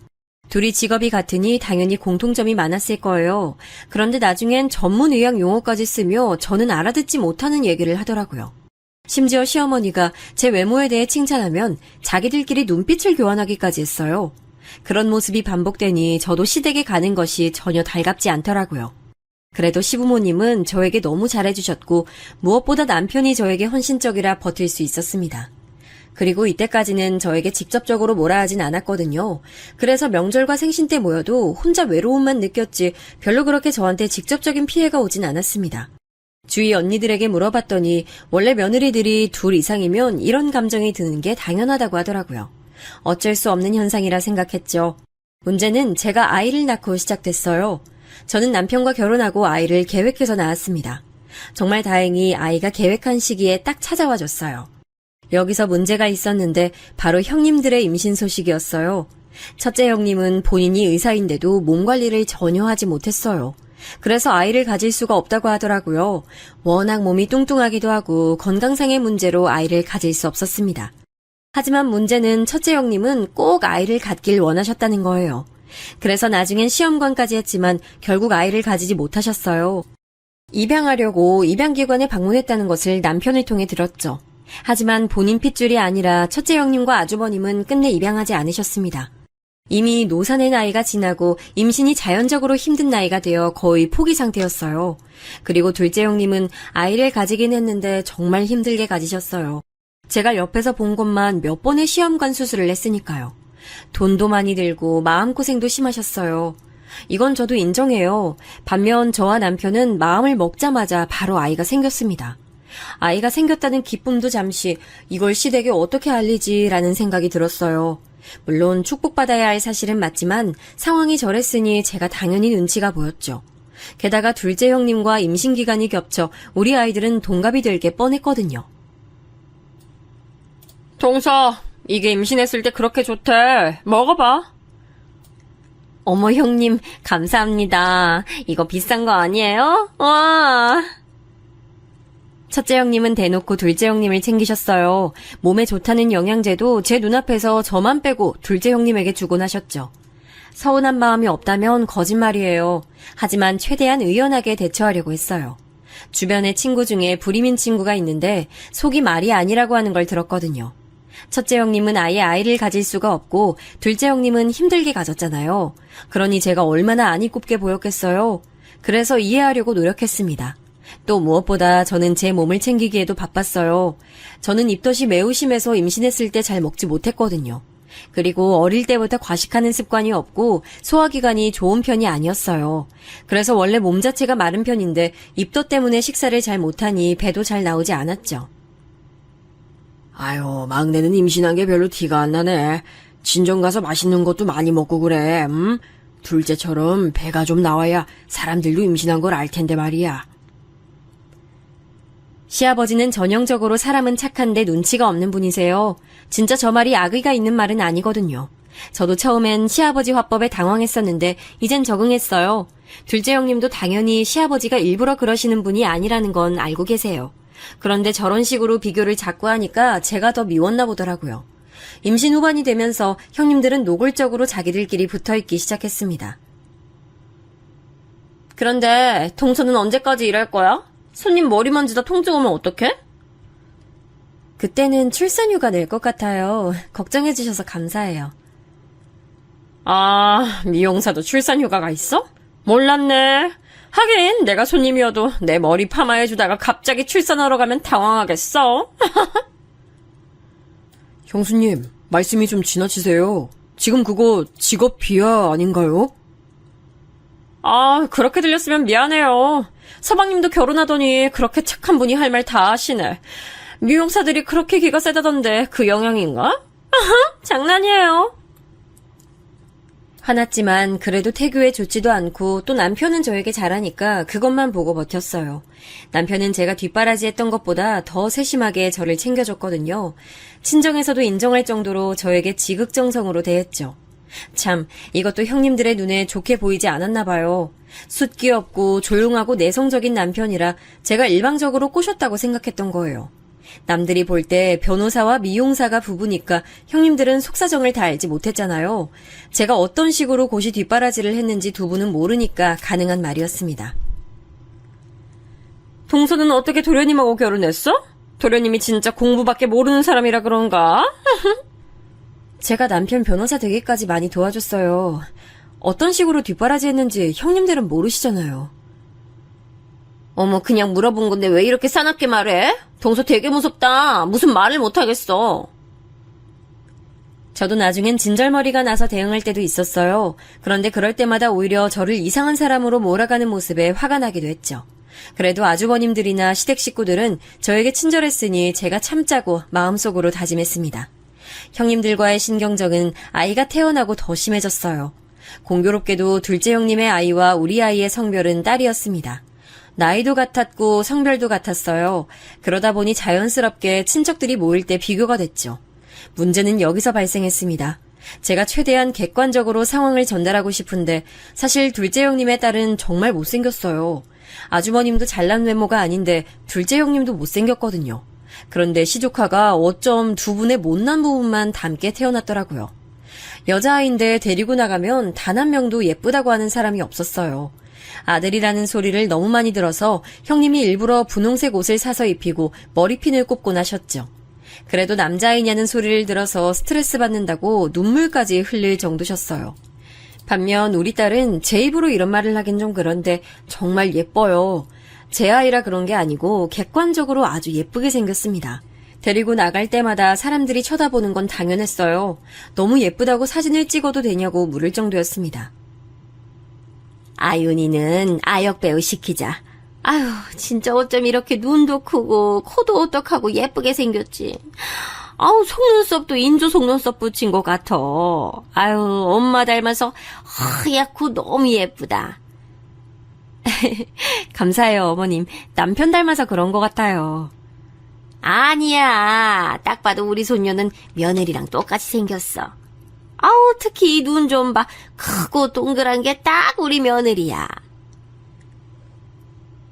둘이 직업이 같으니 당연히 공통점이 많았을 거예요. 그런데 나중엔 전문의학 용어까지 쓰며 저는 알아듣지 못하는 얘기를 하더라고요. 심지어 시어머니가 제 외모에 대해 칭찬하면 자기들끼리 눈빛을 교환하기까지 했어요. 그런 모습이 반복되니 저도 시댁에 가는 것이 전혀 달갑지 않더라고요. 그래도 시부모님은 저에게 너무 잘해주셨고 무엇보다 남편이 저에게 헌신적이라 버틸 수 있었습니다. 그리고 이때까지는 저에게 직접적으로 뭐라 하진 않았거든요. 그래서 명절과 생신 때 모여도 혼자 외로움만 느꼈지 별로 그렇게 저한테 직접적인 피해가 오진 않았습니다. 주위 언니들에게 물어봤더니 원래 며느리들이 둘 이상이면 이런 감정이 드는 게 당연하다고 하더라고요. 어쩔 수 없는 현상이라 생각했죠. 문제는 제가 아이를 낳고 시작됐어요. 저는 남편과 결혼하고 아이를 계획해서 낳았습니다. 정말 다행히 아이가 계획한 시기에 딱 찾아와 줬어요. 여기서 문제가 있었는데 바로 형님들의 임신 소식이었어요. 첫째 형님은 본인이 의사인데도 몸 관리를 전혀 하지 못했어요. 그래서 아이를 가질 수가 없다고 하더라고요. 워낙 몸이 뚱뚱하기도 하고 건강상의 문제로 아이를 가질 수 없었습니다. 하지만 문제는 첫째 형님은 꼭 아이를 갖길 원하셨다는 거예요. 그래서 나중엔 시험관까지 했지만 결국 아이를 가지지 못하셨어요. 입양하려고 입양기관에 방문했다는 것을 남편을 통해 들었죠. 하지만 본인 핏줄이 아니라 첫째 형님과 아주버님은 끝내 입양하지 않으셨습니다. 이미 노산의 나이가 지나고 임신이 자연적으로 힘든 나이가 되어 거의 포기 상태였어요. 그리고 둘째 형님은 아이를 가지긴 했는데 정말 힘들게 가지셨어요. 제가 옆에서 본 것만 몇 번의 시험관 수술을 했으니까요. 돈도 많이 들고 마음고생도 심하셨어요. 이건 저도 인정해요. 반면 저와 남편은 마음을 먹자마자 바로 아이가 생겼습니다. 아이가 생겼다는 기쁨도 잠시 이걸 시댁에 어떻게 알리지라는 생각이 들었어요. 물론 축복받아야 할 사실은 맞지만 상황이 저랬으니 제가 당연히 눈치가 보였죠. 게다가 둘째 형님과 임신기간이 겹쳐 우리 아이들은 동갑이 될 게 뻔했거든요. 동서, 이게 임신했을 때 그렇게 좋대. 먹어봐. 어머 형님 감사합니다. 이거 비싼 거 아니에요? 와. 첫째 형님은 대놓고 둘째 형님을 챙기셨어요. 몸에 좋다는 영양제도 제 눈앞에서 저만 빼고 둘째 형님에게 주곤 하셨죠. 서운한 마음이 없다면 거짓말이에요. 하지만 최대한 의연하게 대처하려고 했어요. 주변에 친구 중에 불임인 친구가 있는데 속이 말이 아니라고 하는 걸 들었거든요. 첫째 형님은 아예 아이를 가질 수가 없고 둘째 형님은 힘들게 가졌잖아요. 그러니 제가 얼마나 안이 굽게 보였겠어요. 그래서 이해하려고 노력했습니다. 또 무엇보다 저는 제 몸을 챙기기에도 바빴어요. 저는 입덧이 매우 심해서 임신했을 때 잘 먹지 못했거든요. 그리고 어릴 때부터 과식하는 습관이 없고 소화기관이 좋은 편이 아니었어요. 그래서 원래 몸 자체가 마른 편인데 입덧 때문에 식사를 잘 못하니 배도 잘 나오지 않았죠. 아유, 막내는 임신한 게 별로 티가 안 나네. 친정 가서 맛있는 것도 많이 먹고 그래, 둘째처럼 배가 좀 나와야 사람들도 임신한 걸 알 텐데 말이야. 시아버지는 전형적으로 사람은 착한데 눈치가 없는 분이세요. 진짜 저 말이 악의가 있는 말은 아니거든요. 저도 처음엔 시아버지 화법에 당황했었는데 이젠 적응했어요. 둘째 형님도 당연히 시아버지가 일부러 그러시는 분이 아니라는 건 알고 계세요. 그런데 저런 식으로 비교를 자꾸 하니까 제가 더 미웠나 보더라고요. 임신 후반이 되면서 형님들은 노골적으로 자기들끼리 붙어있기 시작했습니다. 그런데 동서는 언제까지 일할 거야? 손님 머리 만지다 통증 오면 어떡해? 그때는 출산휴가 낼 것 같아요. 걱정해 주셔서 감사해요. 아, 미용사도 출산휴가가 있어? 몰랐네. 하긴 내가 손님이어도 내 머리 파마해주다가 갑자기 출산하러 가면 당황하겠어. 형수님, 말씀이 좀 지나치세요. 지금 그거 직업 비하 아닌가요? 아, 그렇게 들렸으면 미안해요. 서방님도 결혼하더니 그렇게 착한 분이 할 말 다 하시네. 미용사들이 그렇게 기가 세다던데 그 영향인가? 장난이에요. 화났지만 그래도 태교에 좋지도 않고 또 남편은 저에게 잘하니까 그것만 보고 버텼어요. 남편은 제가 뒷바라지 했던 것보다 더 세심하게 저를 챙겨줬거든요. 친정에서도 인정할 정도로 저에게 지극정성으로 대했죠. 참, 이것도 형님들의 눈에 좋게 보이지 않았나 봐요. 숫기 없고 조용하고 내성적인 남편이라 제가 일방적으로 꼬셨다고 생각했던 거예요. 남들이 볼 때 변호사와 미용사가 부부니까 형님들은 속사정을 다 알지 못했잖아요. 제가 어떤 식으로 고시 뒷바라지를 했는지 두 분은 모르니까 가능한 말이었습니다. 동서는 어떻게 도련님하고 결혼했어? 도련님이 진짜 공부밖에 모르는 사람이라 그런가? 제가 남편 변호사 되기까지 많이 도와줬어요. 어떤 식으로 뒷바라지 했는지 형님들은 모르시잖아요. 어머, 그냥 물어본 건데 왜 이렇게 싸납게 말해? 동서 되게 무섭다. 무슨 말을 못하겠어. 저도 나중엔 진절머리가 나서 대응할 때도 있었어요. 그런데 그럴 때마다 오히려 저를 이상한 사람으로 몰아가는 모습에 화가 나기도 했죠. 그래도 아주버님들이나 시댁 식구들은 저에게 친절했으니 제가 참자고 마음속으로 다짐했습니다. 형님들과의 신경전은 아이가 태어나고 더 심해졌어요. 공교롭게도 둘째 형님의 아이와 우리 아이의 성별은 딸이었습니다. 나이도 같았고 성별도 같았어요. 그러다 보니 자연스럽게 친척들이 모일 때 비교가 됐죠. 문제는 여기서 발생했습니다. 제가 최대한 객관적으로 상황을 전달하고 싶은데 사실 둘째 형님의 딸은 정말 못생겼어요. 아주머님도 잘난 외모가 아닌데 둘째 형님도 못생겼거든요. 그런데 시조카가 어쩜 두 분의 못난 부분만 닮게 태어났더라고요. 여자아이인데 데리고 나가면 단 한 명도 예쁘다고 하는 사람이 없었어요. 아들이라는 소리를 너무 많이 들어서 형님이 일부러 분홍색 옷을 사서 입히고 머리핀을 꼽곤 하셨죠. 그래도 남자아이냐는 소리를 들어서 스트레스 받는다고 눈물까지 흘릴 정도셨어요. 반면 우리 딸은 제 입으로 이런 말을 하긴 좀 그런데 정말 예뻐요. 제 아이라 그런 게 아니고 객관적으로 아주 예쁘게 생겼습니다. 데리고 나갈 때마다 사람들이 쳐다보는 건 당연했어요. 너무 예쁘다고 사진을 찍어도 되냐고 물을 정도였습니다. 아윤이는 아역배우 시키자. 아유, 진짜 어쩜 이렇게 눈도 크고 코도 오똑하고 예쁘게 생겼지. 아우, 속눈썹도 인조 속눈썹 붙인 것 같아. 아유, 엄마 닮아서 하얗고 너무 예쁘다. 감사해요, 어머님. 남편 닮아서 그런 것 같아요. 아니야. 딱 봐도 우리 손녀는 며느리랑 똑같이 생겼어. 아우, 특히 이 눈 좀 봐. 크고 동그란 게 딱 우리 며느리야.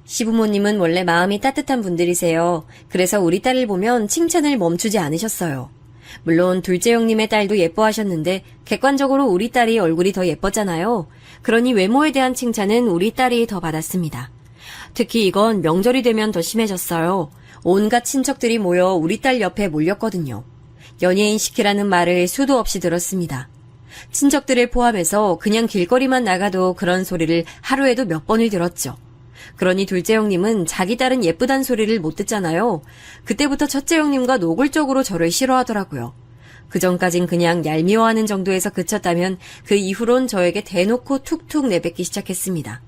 시부모님은 원래 마음이 따뜻한 분들이세요. 그래서 우리 딸을 보면 칭찬을 멈추지 않으셨어요. 물론 둘째 형님의 딸도 예뻐하셨는데 객관적으로 우리 딸이 얼굴이 더 예뻤잖아요. 그러니 외모에 대한 칭찬은 우리 딸이 더 받았습니다. 특히 이건 명절이 되면 더 심해졌어요. 온갖 친척들이 모여 우리 딸 옆에 몰렸거든요. 연예인 시키라는 말을 수도 없이 들었습니다. 친척들을 포함해서 그냥 길거리만 나가도 그런 소리를 하루에도 몇 번을 들었죠. 그러니 둘째 형님은 자기 딸은 예쁘단 소리를 못 듣잖아요. 그때부터 첫째 형님과 노골적으로 저를 싫어하더라고요. 그전까진 그냥 얄미워하는 정도에서 그쳤다면 그 이후론 저에게 대놓고 툭툭 내뱉기 시작했습니다.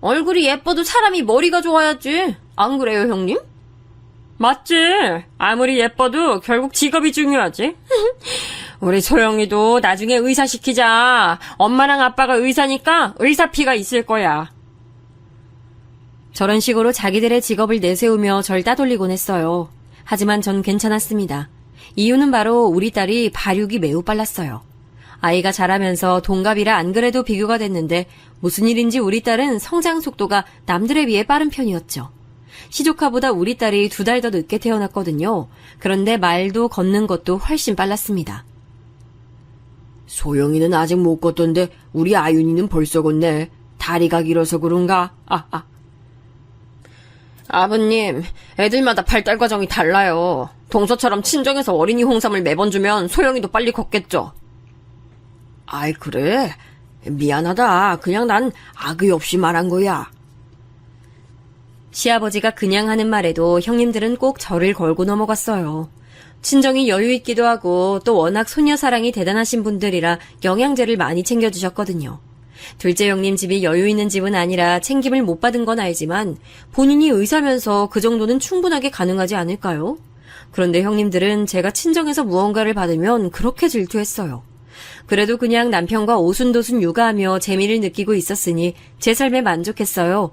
얼굴이 예뻐도 사람이 머리가 좋아야지. 안 그래요, 형님? 맞지? 아무리 예뻐도 결국 직업이 중요하지. 우리 소영이도 나중에 의사 시키자. 엄마랑 아빠가 의사니까 의사피가 있을 거야. 저런 식으로 자기들의 직업을 내세우며 절 따돌리곤 했어요. 하지만 전 괜찮았습니다. 이유는 바로 우리 딸이 발육이 매우 빨랐어요. 아이가 자라면서 동갑이라 안 그래도 비교가 됐는데 무슨 일인지 우리 딸은 성장 속도가 남들에 비해 빠른 편이었죠. 시조카보다 우리 딸이 2달 더 늦게 태어났거든요. 그런데 말도 걷는 것도 훨씬 빨랐습니다. 소영이는 아직 못 걷던데 우리 아윤이는 벌써 걷네. 다리가 길어서 그런가? 아버님, 애들마다 발달 과정이 달라요. 동서처럼 친정에서 어린이 홍삼을 매번 주면 소영이도 빨리 걷겠죠. 아이, 그래? 미안하다. 그냥 난 악의 없이 말한 거야. 시아버지가 그냥 하는 말에도 형님들은 꼭 저를 걸고 넘어갔어요. 친정이 여유 있기도 하고 또 워낙 소녀 사랑이 대단하신 분들이라 영양제를 많이 챙겨주셨거든요. 둘째 형님 집이 여유 있는 집은 아니라 챙김을 못 받은 건 알지만 본인이 의사면서 그 정도는 충분하게 가능하지 않을까요? 그런데 형님들은 제가 친정에서 무언가를 받으면 그렇게 질투했어요. 그래도 그냥 남편과 오순도순 육아하며 재미를 느끼고 있었으니 제 삶에 만족했어요.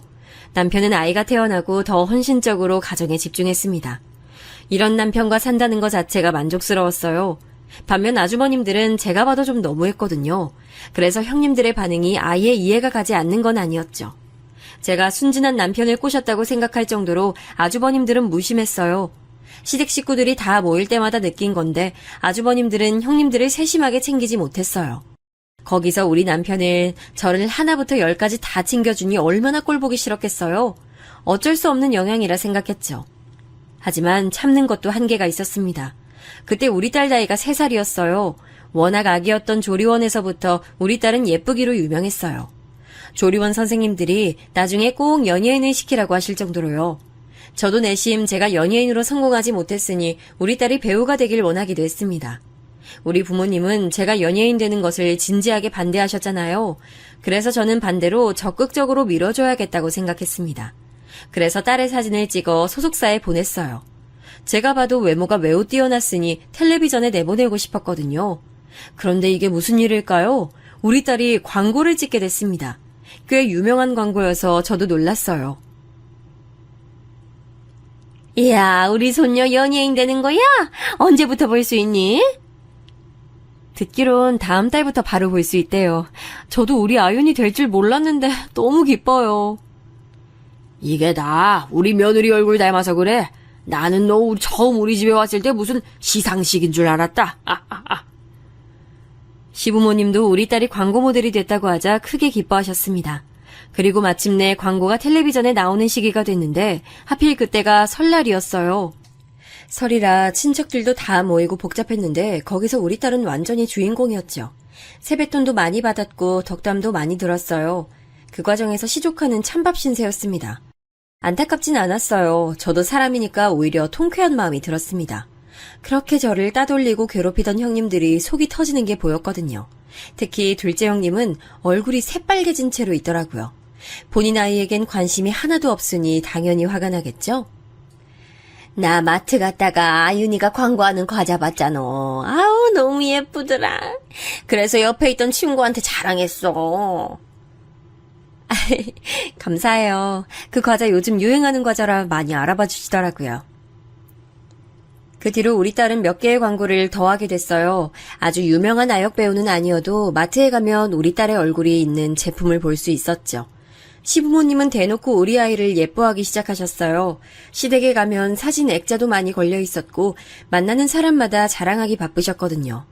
남편은 아이가 태어나고 더 헌신적으로 가정에 집중했습니다. 이런 남편과 산다는 것 자체가 만족스러웠어요. 반면 아주버님들은 제가 봐도 좀 너무했거든요. 그래서 형님들의 반응이 아예 이해가 가지 않는 건 아니었죠. 제가 순진한 남편을 꼬셨다고 생각할 정도로 아주버님들은 무심했어요. 시댁 식구들이 다 모일 때마다 느낀 건데 아주버님들은 형님들을 세심하게 챙기지 못했어요. 거기서 우리 남편은 저를 하나부터 10까지 다 챙겨주니 얼마나 꼴보기 싫었겠어요. 어쩔 수 없는 영향이라 생각했죠. 하지만 참는 것도 한계가 있었습니다. 그때 우리 딸 나이가 3살이었어요. 워낙 아기였던 조리원에서부터 우리 딸은 예쁘기로 유명했어요. 조리원 선생님들이 나중에 꼭 연예인을 시키라고 하실 정도로요. 저도 내심 제가 연예인으로 성공하지 못했으니 우리 딸이 배우가 되길 원하기도 했습니다. 우리 부모님은 제가 연예인 되는 것을 진지하게 반대하셨잖아요. 그래서 저는 반대로 적극적으로 밀어줘야겠다고 생각했습니다. 그래서 딸의 사진을 찍어 소속사에 보냈어요. 제가 봐도 외모가 매우 뛰어났으니 텔레비전에 내보내고 싶었거든요. 그런데 이게 무슨 일일까요? 우리 딸이 광고를 찍게 됐습니다. 꽤 유명한 광고여서 저도 놀랐어요. 이야, 우리 손녀 연예인 되는 거야? 언제부터 볼 수 있니? 듣기론 다음 달부터 바로 볼 수 있대요. 저도 우리 아윤이 될 줄 몰랐는데 너무 기뻐요. 이게 다 우리 며느리 얼굴 닮아서 그래. 나는 너 처음 우리 집에 왔을 때 무슨 시상식인 줄 알았다. 시부모님도 우리 딸이 광고 모델이 됐다고 하자 크게 기뻐하셨습니다. 그리고 마침내 광고가 텔레비전에 나오는 시기가 됐는데 하필 그때가 설날이었어요. 설이라 친척들도 다 모이고 복잡했는데 거기서 우리 딸은 완전히 주인공이었죠. 세뱃돈도 많이 받았고 덕담도 많이 들었어요. 그 과정에서 시조카는 찬밥 신세였습니다. 안타깝진 않았어요. 저도 사람이니까 오히려 통쾌한 마음이 들었습니다. 그렇게 저를 따돌리고 괴롭히던 형님들이 속이 터지는 게 보였거든요. 특히 둘째 형님은 얼굴이 새빨개진 채로 있더라고요. 본인 아이에겐 관심이 하나도 없으니 당연히 화가 나겠죠? 나 마트 갔다가 아윤이가 광고하는 과자 봤잖아. 아우, 너무 예쁘더라. 그래서 옆에 있던 친구한테 자랑했어. 감사해요. 그 과자 요즘 유행하는 과자라 많이 알아봐 주시더라고요. 그 뒤로 우리 딸은 몇 개의 광고를 더 하게 됐어요. 아주 유명한 아역 배우는 아니어도 마트에 가면 우리 딸의 얼굴이 있는 제품을 볼 수 있었죠. 시부모님은 대놓고 우리 아이를 예뻐하기 시작하셨어요. 시댁에 가면 사진 액자도 많이 걸려 있었고 만나는 사람마다 자랑하기 바쁘셨거든요.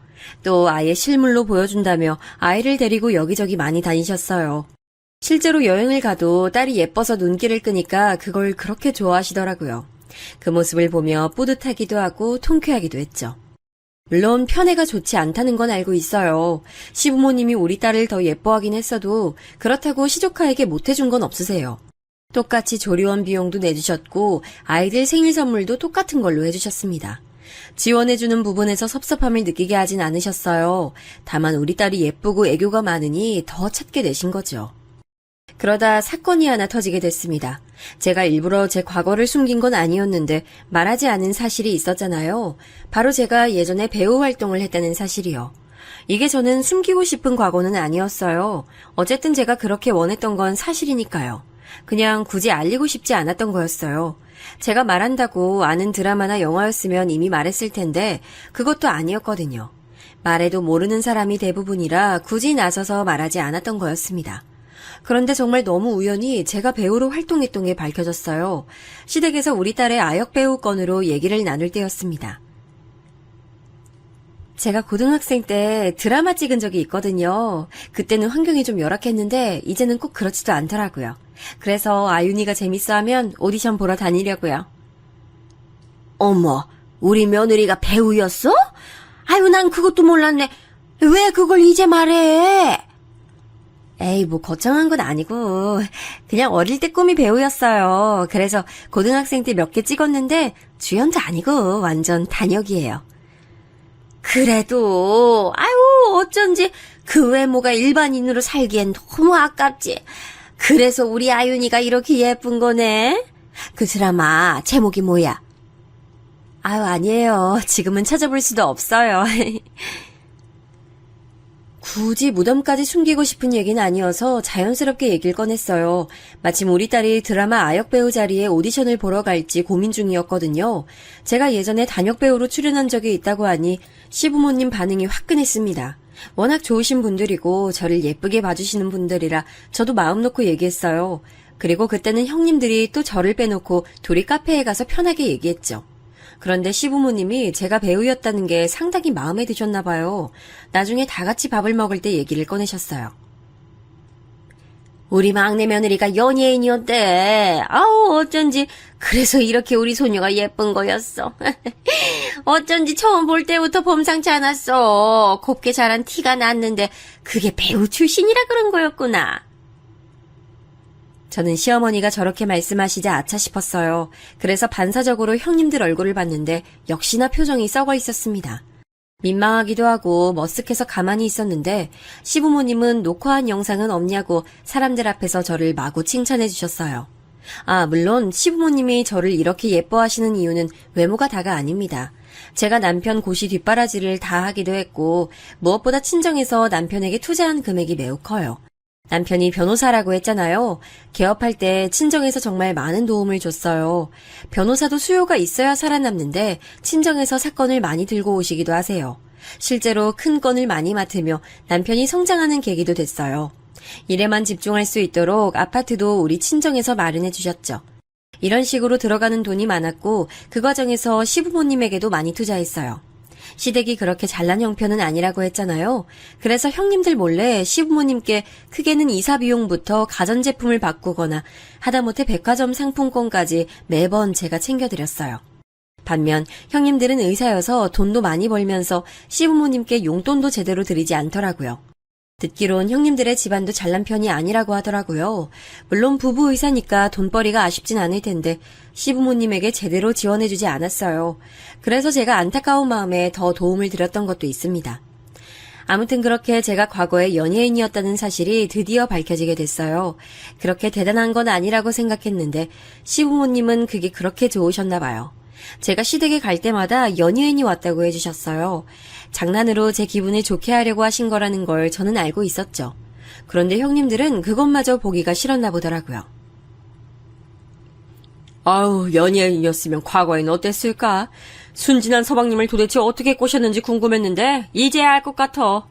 또 아예 실물로 보여준다며 아이를 데리고 여기저기 많이 다니셨어요. 실제로 여행을 가도 딸이 예뻐서 눈길을 끄니까 그걸 그렇게 좋아하시더라고요. 그 모습을 보며 뿌듯하기도 하고 통쾌하기도 했죠. 물론 편애가 좋지 않다는 건 알고 있어요. 시부모님이 우리 딸을 더 예뻐하긴 했어도 그렇다고 시조카에게 못해준 건 없으세요. 똑같이 조리원 비용도 내주셨고 아이들 생일 선물도 똑같은 걸로 해주셨습니다. 지원해주는 부분에서 섭섭함을 느끼게 하진 않으셨어요. 다만 우리 딸이 예쁘고 애교가 많으니 더 찾게 되신 거죠. 그러다 사건이 하나 터지게 됐습니다. 제가 일부러 제 과거를 숨긴 건 아니었는데 말하지 않은 사실이 있었잖아요. 바로 제가 예전에 배우 활동을 했다는 사실이요. 이게 저는 숨기고 싶은 과거는 아니었어요. 어쨌든 제가 그렇게 원했던 건 사실이니까요. 그냥 굳이 알리고 싶지 않았던 거였어요. 제가 말한다고 아는 드라마나 영화였으면 이미 말했을 텐데 그것도 아니었거든요. 말해도 모르는 사람이 대부분이라 굳이 나서서 말하지 않았던 거였습니다. 그런데 정말 너무 우연히 제가 배우로 활동했던 게 밝혀졌어요. 시댁에서 우리 딸의 아역 배우 건으로 얘기를 나눌 때였습니다. 제가 고등학생 때 드라마 찍은 적이 있거든요. 그때는 환경이 좀 열악했는데 이제는 꼭 그렇지도 않더라고요. 그래서 아윤이가 재밌어하면 오디션 보러 다니려고요. 어머, 우리 며느리가 배우였어? 아유, 난 그것도 몰랐네. 왜 그걸 이제 말해? 에이, 뭐 거창한 건 아니고 그냥 어릴 때 꿈이 배우였어요. 그래서 고등학생 때 몇 개 찍었는데 주연도 아니고 완전 단역이에요. 그래도 아유, 어쩐지 그 외모가 일반인으로 살기엔 너무 아깝지. 그래서 우리 아윤이가 이렇게 예쁜 거네. 그 드라마 제목이 뭐야? 아유, 아니에요. 지금은 찾아볼 수도 없어요. 굳이 무덤까지 숨기고 싶은 얘기는 아니어서 자연스럽게 얘기를 꺼냈어요. 마침 우리 딸이 드라마 아역 배우 자리에 오디션을 보러 갈지 고민 중이었거든요. 제가 예전에 단역 배우로 출연한 적이 있다고 하니 시부모님 반응이 화끈했습니다. 워낙 좋으신 분들이고 저를 예쁘게 봐주시는 분들이라 저도 마음 놓고 얘기했어요. 그리고 그때는 형님들이 또 저를 빼놓고 둘이 카페에 가서 편하게 얘기했죠. 그런데 시부모님이 제가 배우였다는 게 상당히 마음에 드셨나 봐요. 나중에 다 같이 밥을 먹을 때 얘기를 꺼내셨어요. 우리 막내 며느리가 연예인이었대. 아우, 어쩐지 그래서 이렇게 우리 소녀가 예쁜 거였어. 어쩐지 처음 볼 때부터 범상치 않았어. 곱게 자란 티가 났는데 그게 배우 출신이라 그런 거였구나. 저는 시어머니가 저렇게 말씀하시자 아차 싶었어요. 그래서 반사적으로 형님들 얼굴을 봤는데 역시나 표정이 썩어 있었습니다. 민망하기도 하고 머쓱해서 가만히 있었는데 시부모님은 녹화한 영상은 없냐고 사람들 앞에서 저를 마구 칭찬해 주셨어요. 아, 물론 시부모님이 저를 이렇게 예뻐하시는 이유는 외모가 다가 아닙니다. 제가 남편 고시 뒷바라지를 다 하기도 했고 무엇보다 친정에서 남편에게 투자한 금액이 매우 커요. 남편이 변호사라고 했잖아요. 개업할 때 친정에서 정말 많은 도움을 줬어요. 변호사도 수요가 있어야 살아남는데 친정에서 사건을 많이 들고 오시기도 하세요. 실제로 큰 건을 많이 맡으며 남편이 성장하는 계기도 됐어요. 일에만 집중할 수 있도록 아파트도 우리 친정에서 마련해 주셨죠. 이런 식으로 들어가는 돈이 많았고 그 과정에서 시부모님에게도 많이 투자했어요. 시댁이 그렇게 잘난 형편은 아니라고 했잖아요. 그래서 형님들 몰래 시부모님께 크게는 이사 비용부터 가전제품을 바꾸거나 하다못해 백화점 상품권까지 매번 제가 챙겨드렸어요. 반면 형님들은 의사여서 돈도 많이 벌면서 시부모님께 용돈도 제대로 드리지 않더라고요. 듣기론 형님들의 집안도 잘난 편이 아니라고 하더라고요. 물론 부부 의사니까 돈벌이가 아쉽진 않을 텐데 시부모님에게 제대로 지원해주지 않았어요. 그래서 제가 안타까운 마음에 더 도움을 드렸던 것도 있습니다. 아무튼 그렇게 제가 과거에 연예인이었다는 사실이 드디어 밝혀지게 됐어요. 그렇게 대단한 건 아니라고 생각했는데 시부모님은 그게 그렇게 좋으셨나 봐요. 제가 시댁에 갈 때마다 연예인이 왔다고 해주셨어요. 장난으로 제 기분을 좋게 하려고 하신 거라는 걸 저는 알고 있었죠. 그런데 형님들은 그것마저 보기가 싫었나 보더라고요. 아우, 연예인이었으면 과거엔 어땠을까? 순진한 서방님을 도대체 어떻게 꼬셨는지 궁금했는데 이제야 알 것 같아.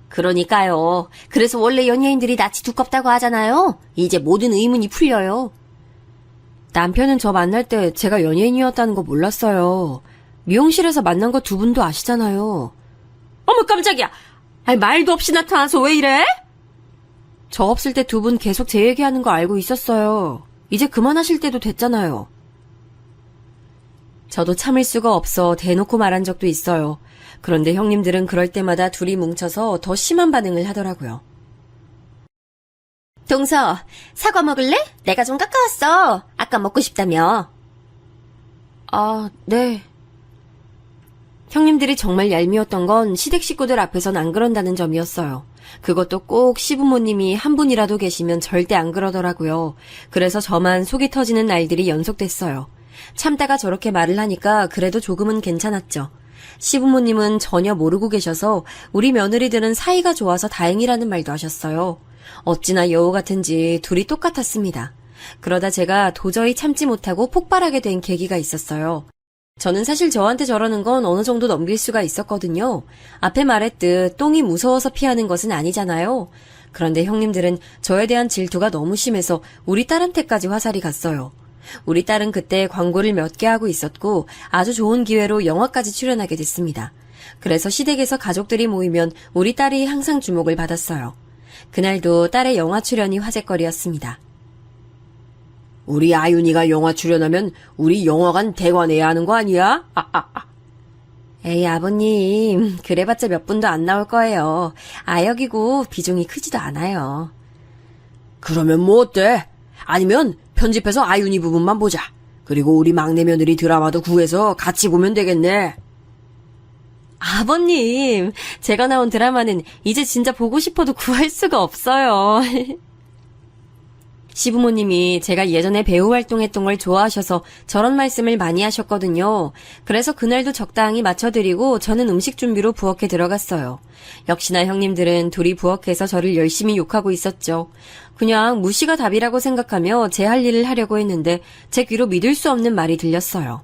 그러니까요. 그래서 원래 연예인들이 낯이 두껍다고 하잖아요. 이제 모든 의문이 풀려요. 남편은 저 만날 때 제가 연예인이었다는 거 몰랐어요. 미용실에서 만난 거 두 분도 아시잖아요. 어머, 깜짝이야. 아니, 말도 없이 나타나서 왜 이래? 저 없을 때 두 분 계속 제 얘기하는 거 알고 있었어요. 이제 그만하실 때도 됐잖아요. 저도 참을 수가 없어 대놓고 말한 적도 있어요. 그런데 형님들은 그럴 때마다 둘이 뭉쳐서 더 심한 반응을 하더라고요. 동서, 사과 먹을래? 내가 좀 깎아왔어. 아까 먹고 싶다며. 아, 네. 형님들이 정말 얄미웠던 건 시댁 식구들 앞에선 안 그런다는 점이었어요. 그것도 꼭 시부모님이 한 분이라도 계시면 절대 안 그러더라고요. 그래서 저만 속이 터지는 날들이 연속됐어요. 참다가 저렇게 말을 하니까 그래도 조금은 괜찮았죠. 시부모님은 전혀 모르고 계셔서 우리 며느리들은 사이가 좋아서 다행이라는 말도 하셨어요. 어찌나 여우 같은지 둘이 똑같았습니다. 그러다 제가 도저히 참지 못하고 폭발하게 된 계기가 있었어요. 저는 사실 저한테 저러는 건 어느 정도 넘길 수가 있었거든요. 앞에 말했듯 똥이 무서워서 피하는 것은 아니잖아요. 그런데 형님들은 저에 대한 질투가 너무 심해서 우리 딸한테까지 화살이 갔어요. 우리 딸은 그때 광고를 몇 개 하고 있었고 아주 좋은 기회로 영화까지 출연하게 됐습니다. 그래서 시댁에서 가족들이 모이면 우리 딸이 항상 주목을 받았어요. 그날도 딸의 영화 출연이 화제거리였습니다. 우리 아윤이가 영화 출연하면 우리 영화관 대관해야 하는 거 아니야? 에이, 아버님, 그래봤자 몇 분도 안 나올 거예요. 아역이고 비중이 크지도 않아요. 그러면 뭐 어때? 아니면 편집해서 아윤이 부분만 보자. 그리고 우리 막내 며느리 드라마도 구해서 같이 보면 되겠네. 아버님, 제가 나온 드라마는 이제 진짜 보고 싶어도 구할 수가 없어요. 시부모님이 제가 예전에 배우 활동했던 걸 좋아하셔서 저런 말씀을 많이 하셨거든요. 그래서 그날도 적당히 맞춰드리고 저는 음식 준비로 부엌에 들어갔어요. 역시나 형님들은 둘이 부엌에서 저를 열심히 욕하고 있었죠. 그냥 무시가 답이라고 생각하며 제 할 일을 하려고 했는데 제 귀로 믿을 수 없는 말이 들렸어요.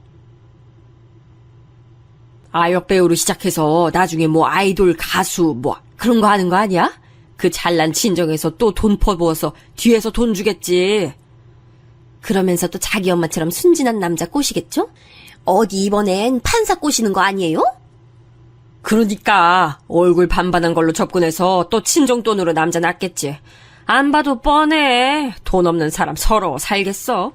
아역 배우로 시작해서 나중에 뭐 아이돌 가수 뭐 그런 거 하는 거 아니야? 그 잘난 친정에서 또 돈 퍼부어서 뒤에서 돈 주겠지. 그러면서 또 자기 엄마처럼 순진한 남자 꼬시겠죠? 어디 이번엔 판사 꼬시는 거 아니에요? 그러니까 얼굴 반반한 걸로 접근해서 또 친정 돈으로 남자 낳겠지. 안 봐도 뻔해. 돈 없는 사람 서러워 살겠어.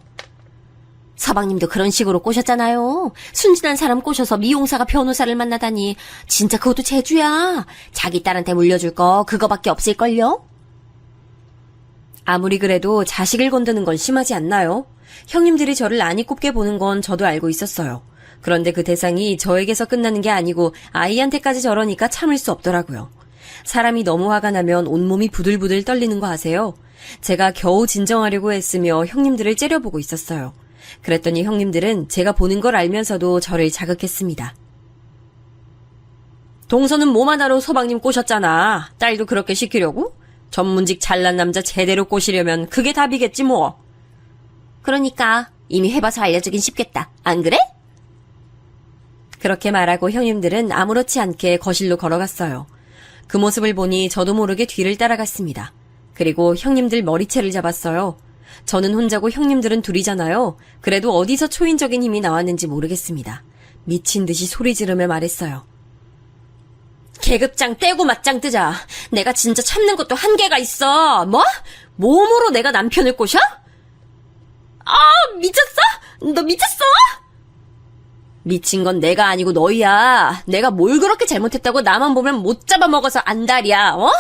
서방님도 그런 식으로 꼬셨잖아요. 순진한 사람 꼬셔서 미용사가 변호사를 만나다니. 진짜 그것도 재주야. 자기 딸한테 물려줄 거 그거밖에 없을걸요? 아무리 그래도 자식을 건드는 건 심하지 않나요? 형님들이 저를 안이 꼽게 보는 건 저도 알고 있었어요. 그런데 그 대상이 저에게서 끝나는 게 아니고 아이한테까지 저러니까 참을 수 없더라고요. 사람이 너무 화가 나면 온몸이 부들부들 떨리는 거 아세요? 제가 겨우 진정하려고 했으며 형님들을 째려보고 있었어요. 그랬더니 형님들은 제가 보는 걸 알면서도 저를 자극했습니다. 동서는 몸 하나로 서방님 꼬셨잖아. 딸도 그렇게 시키려고? 전문직 잘난 남자 제대로 꼬시려면 그게 답이겠지 뭐. 그러니까 이미 해봐서 알려주긴 쉽겠다. 안 그래? 그렇게 말하고 형님들은 아무렇지 않게 거실로 걸어갔어요. 그 모습을 보니 저도 모르게 뒤를 따라갔습니다. 그리고 형님들 머리채를 잡았어요. 저는 혼자고 형님들은 둘이잖아요. 그래도 어디서 초인적인 힘이 나왔는지 모르겠습니다. 미친 듯이 소리 지르며 말했어요. 계급장 떼고 맞짱 뜨자. 내가 진짜 참는 것도 한계가 있어. 뭐? 몸으로 내가 남편을 꼬셔? 아, 미쳤어? 너 미쳤어? 미친 건 내가 아니고 너희야. 내가 뭘 그렇게 잘못했다고 나만 보면 못 잡아먹어서 안달이야, 어?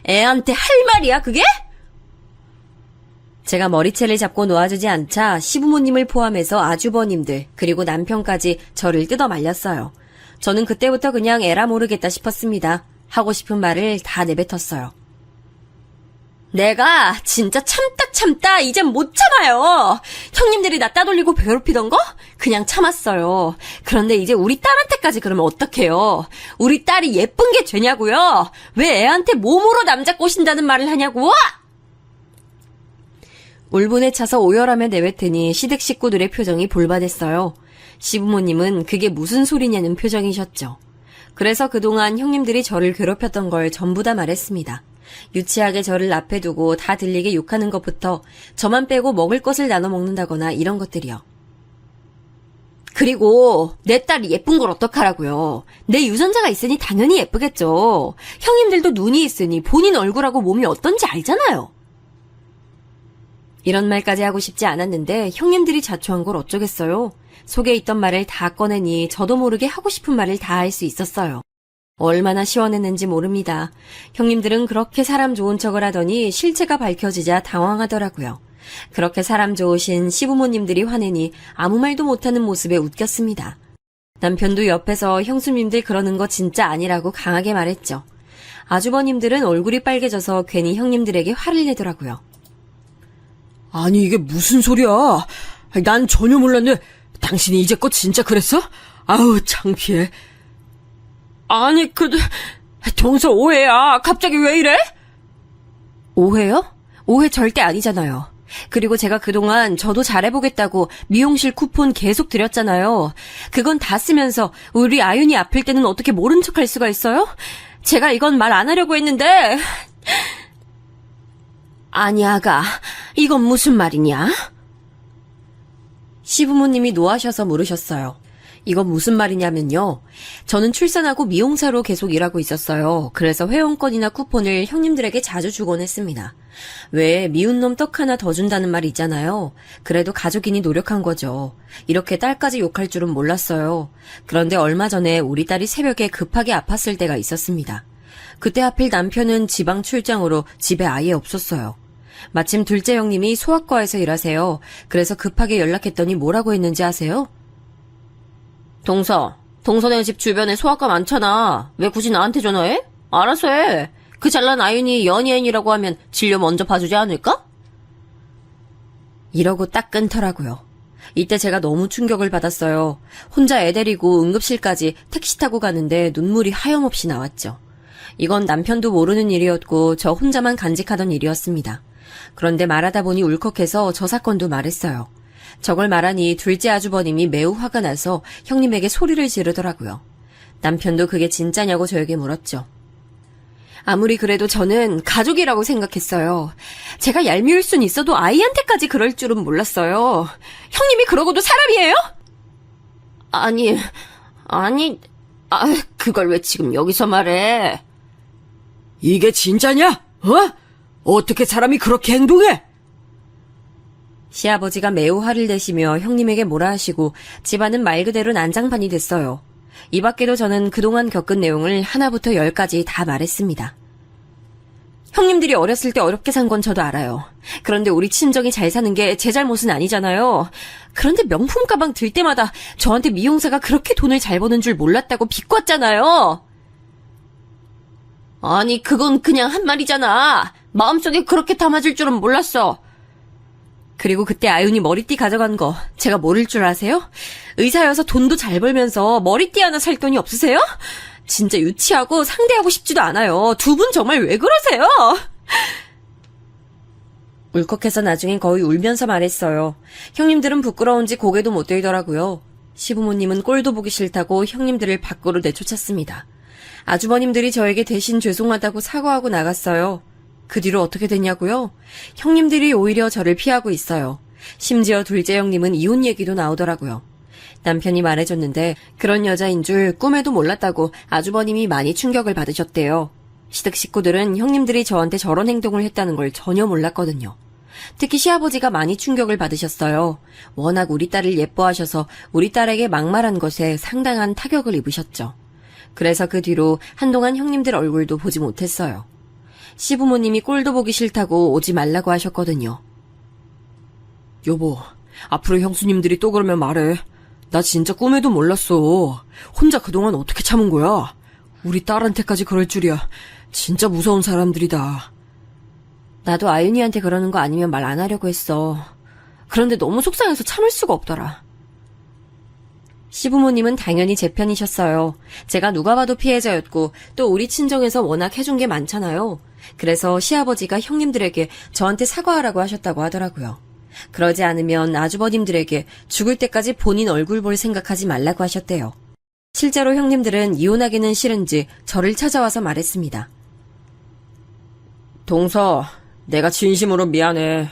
애한테 할 말이야, 그게? 제가 머리채를 잡고 놓아주지 않자 시부모님을 포함해서 아주버님들 그리고 남편까지 저를 뜯어 말렸어요. 저는 그때부터 그냥 에라 모르겠다 싶었습니다. 하고 싶은 말을 다 내뱉었어요. 내가 진짜 참다 이젠 못 참아요. 형님들이 나 따돌리고 괴롭히던 거 그냥 참았어요. 그런데 이제 우리 딸한테까지 그러면 어떡해요. 우리 딸이 예쁜 게 죄냐고요. 왜 애한테 몸으로 남자 꼬신다는 말을 하냐고. 울분에 차서 오열하며 내뱉으니 시댁 식구들의 표정이 볼받았어요. 시부모님은 그게 무슨 소리냐는 표정이셨죠. 그래서 그동안 형님들이 저를 괴롭혔던 걸 전부 다 말했습니다. 유치하게 저를 앞에 두고 다 들리게 욕하는 것부터 저만 빼고 먹을 것을 나눠 먹는다거나 이런 것들이요. 그리고 내 딸이 예쁜 걸 어떡하라고요. 내 유전자가 있으니 당연히 예쁘겠죠. 형님들도 눈이 있으니 본인 얼굴하고 몸이 어떤지 알잖아요. 이런 말까지 하고 싶지 않았는데 형님들이 자초한 걸 어쩌겠어요. 속에 있던 말을 다 꺼내니 저도 모르게 하고 싶은 말을 다 할 수 있었어요. 얼마나 시원했는지 모릅니다. 형님들은 그렇게 사람 좋은 척을 하더니 실체가 밝혀지자 당황하더라고요. 그렇게 사람 좋으신 시부모님들이 화내니 아무 말도 못하는 모습에 웃겼습니다. 남편도 옆에서 형수님들 그러는 거 진짜 아니라고 강하게 말했죠. 아주버님들은 얼굴이 빨개져서 괜히 형님들에게 화를 내더라고요. 아니, 이게 무슨 소리야? 난 전혀 몰랐네. 당신이 이제껏 진짜 그랬어? 아우, 창피해. 아니, 동서 오해야. 갑자기 왜 이래? 오해요? 오해 절대 아니잖아요. 그리고 제가 그동안 저도 잘해보겠다고 미용실 쿠폰 계속 드렸잖아요. 그건 다 쓰면서 우리 아윤이 아플 때는 어떻게 모른 척할 수가 있어요? 제가 이건 말 안 하려고 했는데... 아니, 아가. 이건 무슨 말이냐? 시부모님이 노하셔서 물으셨어요. 이건 무슨 말이냐면요. 저는 출산하고 미용사로 계속 일하고 있었어요. 그래서 회원권이나 쿠폰을 형님들에게 자주 주곤 했습니다. 왜 미운 놈 떡 하나 더 준다는 말 있잖아요. 그래도 가족이니 노력한 거죠. 이렇게 딸까지 욕할 줄은 몰랐어요. 그런데 얼마 전에 우리 딸이 새벽에 급하게 아팠을 때가 있었습니다. 그때 하필 남편은 지방 출장으로 집에 아예 없었어요. 마침 둘째 형님이 소아과에서 일하세요. 그래서 급하게 연락했더니 뭐라고 했는지 아세요? 동서네 집 주변에 소아과 많잖아. 왜 굳이 나한테 전화해? 알아서 해. 그 잘난 아윤이 연예인이라고 하면 진료 먼저 봐주지 않을까? 이러고 딱 끊더라고요. 이때 제가 너무 충격을 받았어요. 혼자 애 데리고 응급실까지 택시 타고 가는데 눈물이 하염없이 나왔죠. 이건 남편도 모르는 일이었고 저 혼자만 간직하던 일이었습니다. 그런데 말하다 보니 울컥해서 저 사건도 말했어요. 저걸 말하니 둘째 아주버님이 매우 화가 나서 형님에게 소리를 지르더라고요. 남편도 그게 진짜냐고 저에게 물었죠. 아무리 그래도 저는 가족이라고 생각했어요. 제가 얄미울 순 있어도 아이한테까지 그럴 줄은 몰랐어요. 형님이 그러고도 사람이에요? 그걸 왜 지금 여기서 말해? 이게 진짜냐? 어떻게 사람이 그렇게 행동해? 시아버지가 매우 화를 내시며 형님에게 뭐라 하시고 집안은 말 그대로 난장판이 됐어요. 이 밖에도 저는 그동안 겪은 내용을 하나부터 10까지 다 말했습니다. 형님들이 어렸을 때 어렵게 산 건 저도 알아요. 그런데 우리 친정이 잘 사는 게 제 잘못은 아니잖아요. 그런데 명품 가방 들 때마다 저한테 미용사가 그렇게 돈을 잘 버는 줄 몰랐다고 비꼬았잖아요. 아니, 그건 그냥 한 말이잖아. 마음속에 그렇게 담아줄 줄은 몰랐어. 그리고 그때 아윤이 머리띠 가져간 거 제가 모를 줄 아세요? 의사여서 돈도 잘 벌면서 머리띠 하나 살 돈이 없으세요? 진짜 유치하고 상대하고 싶지도 않아요. 두 분 정말 왜 그러세요? 울컥해서 나중엔 거의 울면서 말했어요. 형님들은 부끄러운지 고개도 못 들더라고요. 시부모님은 꼴도 보기 싫다고 형님들을 밖으로 내쫓았습니다. 아주버님들이 저에게 대신 죄송하다고 사과하고 나갔어요. 그 뒤로 어떻게 됐냐고요? 형님들이 오히려 저를 피하고 있어요. 심지어 둘째 형님은 이혼 얘기도 나오더라고요. 남편이 말해줬는데 그런 여자인 줄 꿈에도 몰랐다고 아주버님이 많이 충격을 받으셨대요. 시댁 식구들은 형님들이 저한테 저런 행동을 했다는 걸 전혀 몰랐거든요. 특히 시아버지가 많이 충격을 받으셨어요. 워낙 우리 딸을 예뻐하셔서 우리 딸에게 막말한 것에 상당한 타격을 입으셨죠. 그래서 그 뒤로 한동안 형님들 얼굴도 보지 못했어요. 시부모님이 꼴도 보기 싫다고 오지 말라고 하셨거든요. 여보, 앞으로 형수님들이 또 그러면 말해. 나 진짜 꿈에도 몰랐어. 혼자 그동안 어떻게 참은 거야? 우리 딸한테까지 그럴 줄이야. 진짜 무서운 사람들이다. 나도 아윤이한테 그러는 거 아니면 말 안 하려고 했어. 그런데 너무 속상해서 참을 수가 없더라. 시부모님은 당연히 제 편이셨어요. 제가 누가 봐도 피해자였고 또 우리 친정에서 워낙 해준 게 많잖아요. 그래서 시아버지가 형님들에게 저한테 사과하라고 하셨다고 하더라고요. 그러지 않으면 아주버님들에게 죽을 때까지 본인 얼굴 볼 생각하지 말라고 하셨대요. 실제로 형님들은 이혼하기는 싫은지 저를 찾아와서 말했습니다. 동서, 내가 진심으로 미안해.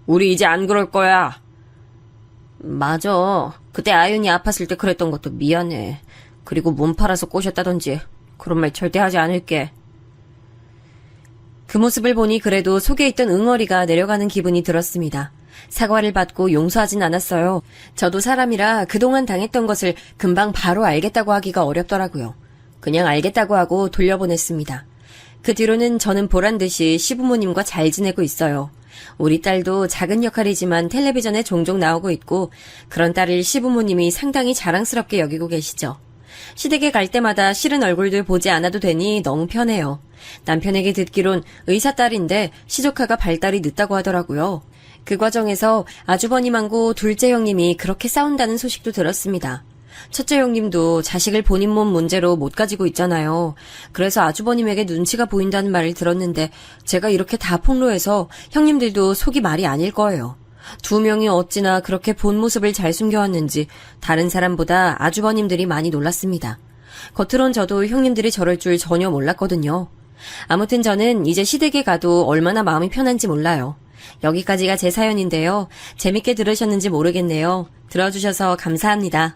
우리 이제 안 그럴 거야. 맞아. 그때 아윤이 아팠을 때 그랬던 것도 미안해. 그리고 몸 팔아서 꼬셨다던지 그런 말 절대 하지 않을게. 그 모습을 보니 그래도 속에 있던 응어리가 내려가는 기분이 들었습니다. 사과를 받고 용서하진 않았어요. 저도 사람이라 그동안 당했던 것을 금방 바로 알겠다고 하기가 어렵더라고요. 그냥 알겠다고 하고 돌려보냈습니다. 그 뒤로는 저는 보란듯이 시부모님과 잘 지내고 있어요. 우리 딸도 작은 역할이지만 텔레비전에 종종 나오고 있고 그런 딸을 시부모님이 상당히 자랑스럽게 여기고 계시죠. 시댁에 갈 때마다 싫은 얼굴들 보지 않아도 되니 너무 편해요. 남편에게 듣기론 의사 딸인데 시조카가 발달이 늦다고 하더라고요. 그 과정에서 아주버님하고 둘째 형님이 그렇게 싸운다는 소식도 들었습니다. 첫째 형님도 자식을 본인 몸 문제로 못 가지고 있잖아요. 그래서 아주버님에게 눈치가 보인다는 말을 들었는데 제가 이렇게 다 폭로해서 형님들도 속이 말이 아닐 거예요. 두 명이 어찌나 그렇게 본 모습을 잘 숨겨왔는지 다른 사람보다 아주버님들이 많이 놀랐습니다. 겉으론 저도 형님들이 저럴 줄 전혀 몰랐거든요. 아무튼 저는 이제 시댁에 가도 얼마나 마음이 편한지 몰라요. 여기까지가 제 사연인데요. 재밌게 들으셨는지 모르겠네요. 들어주셔서 감사합니다.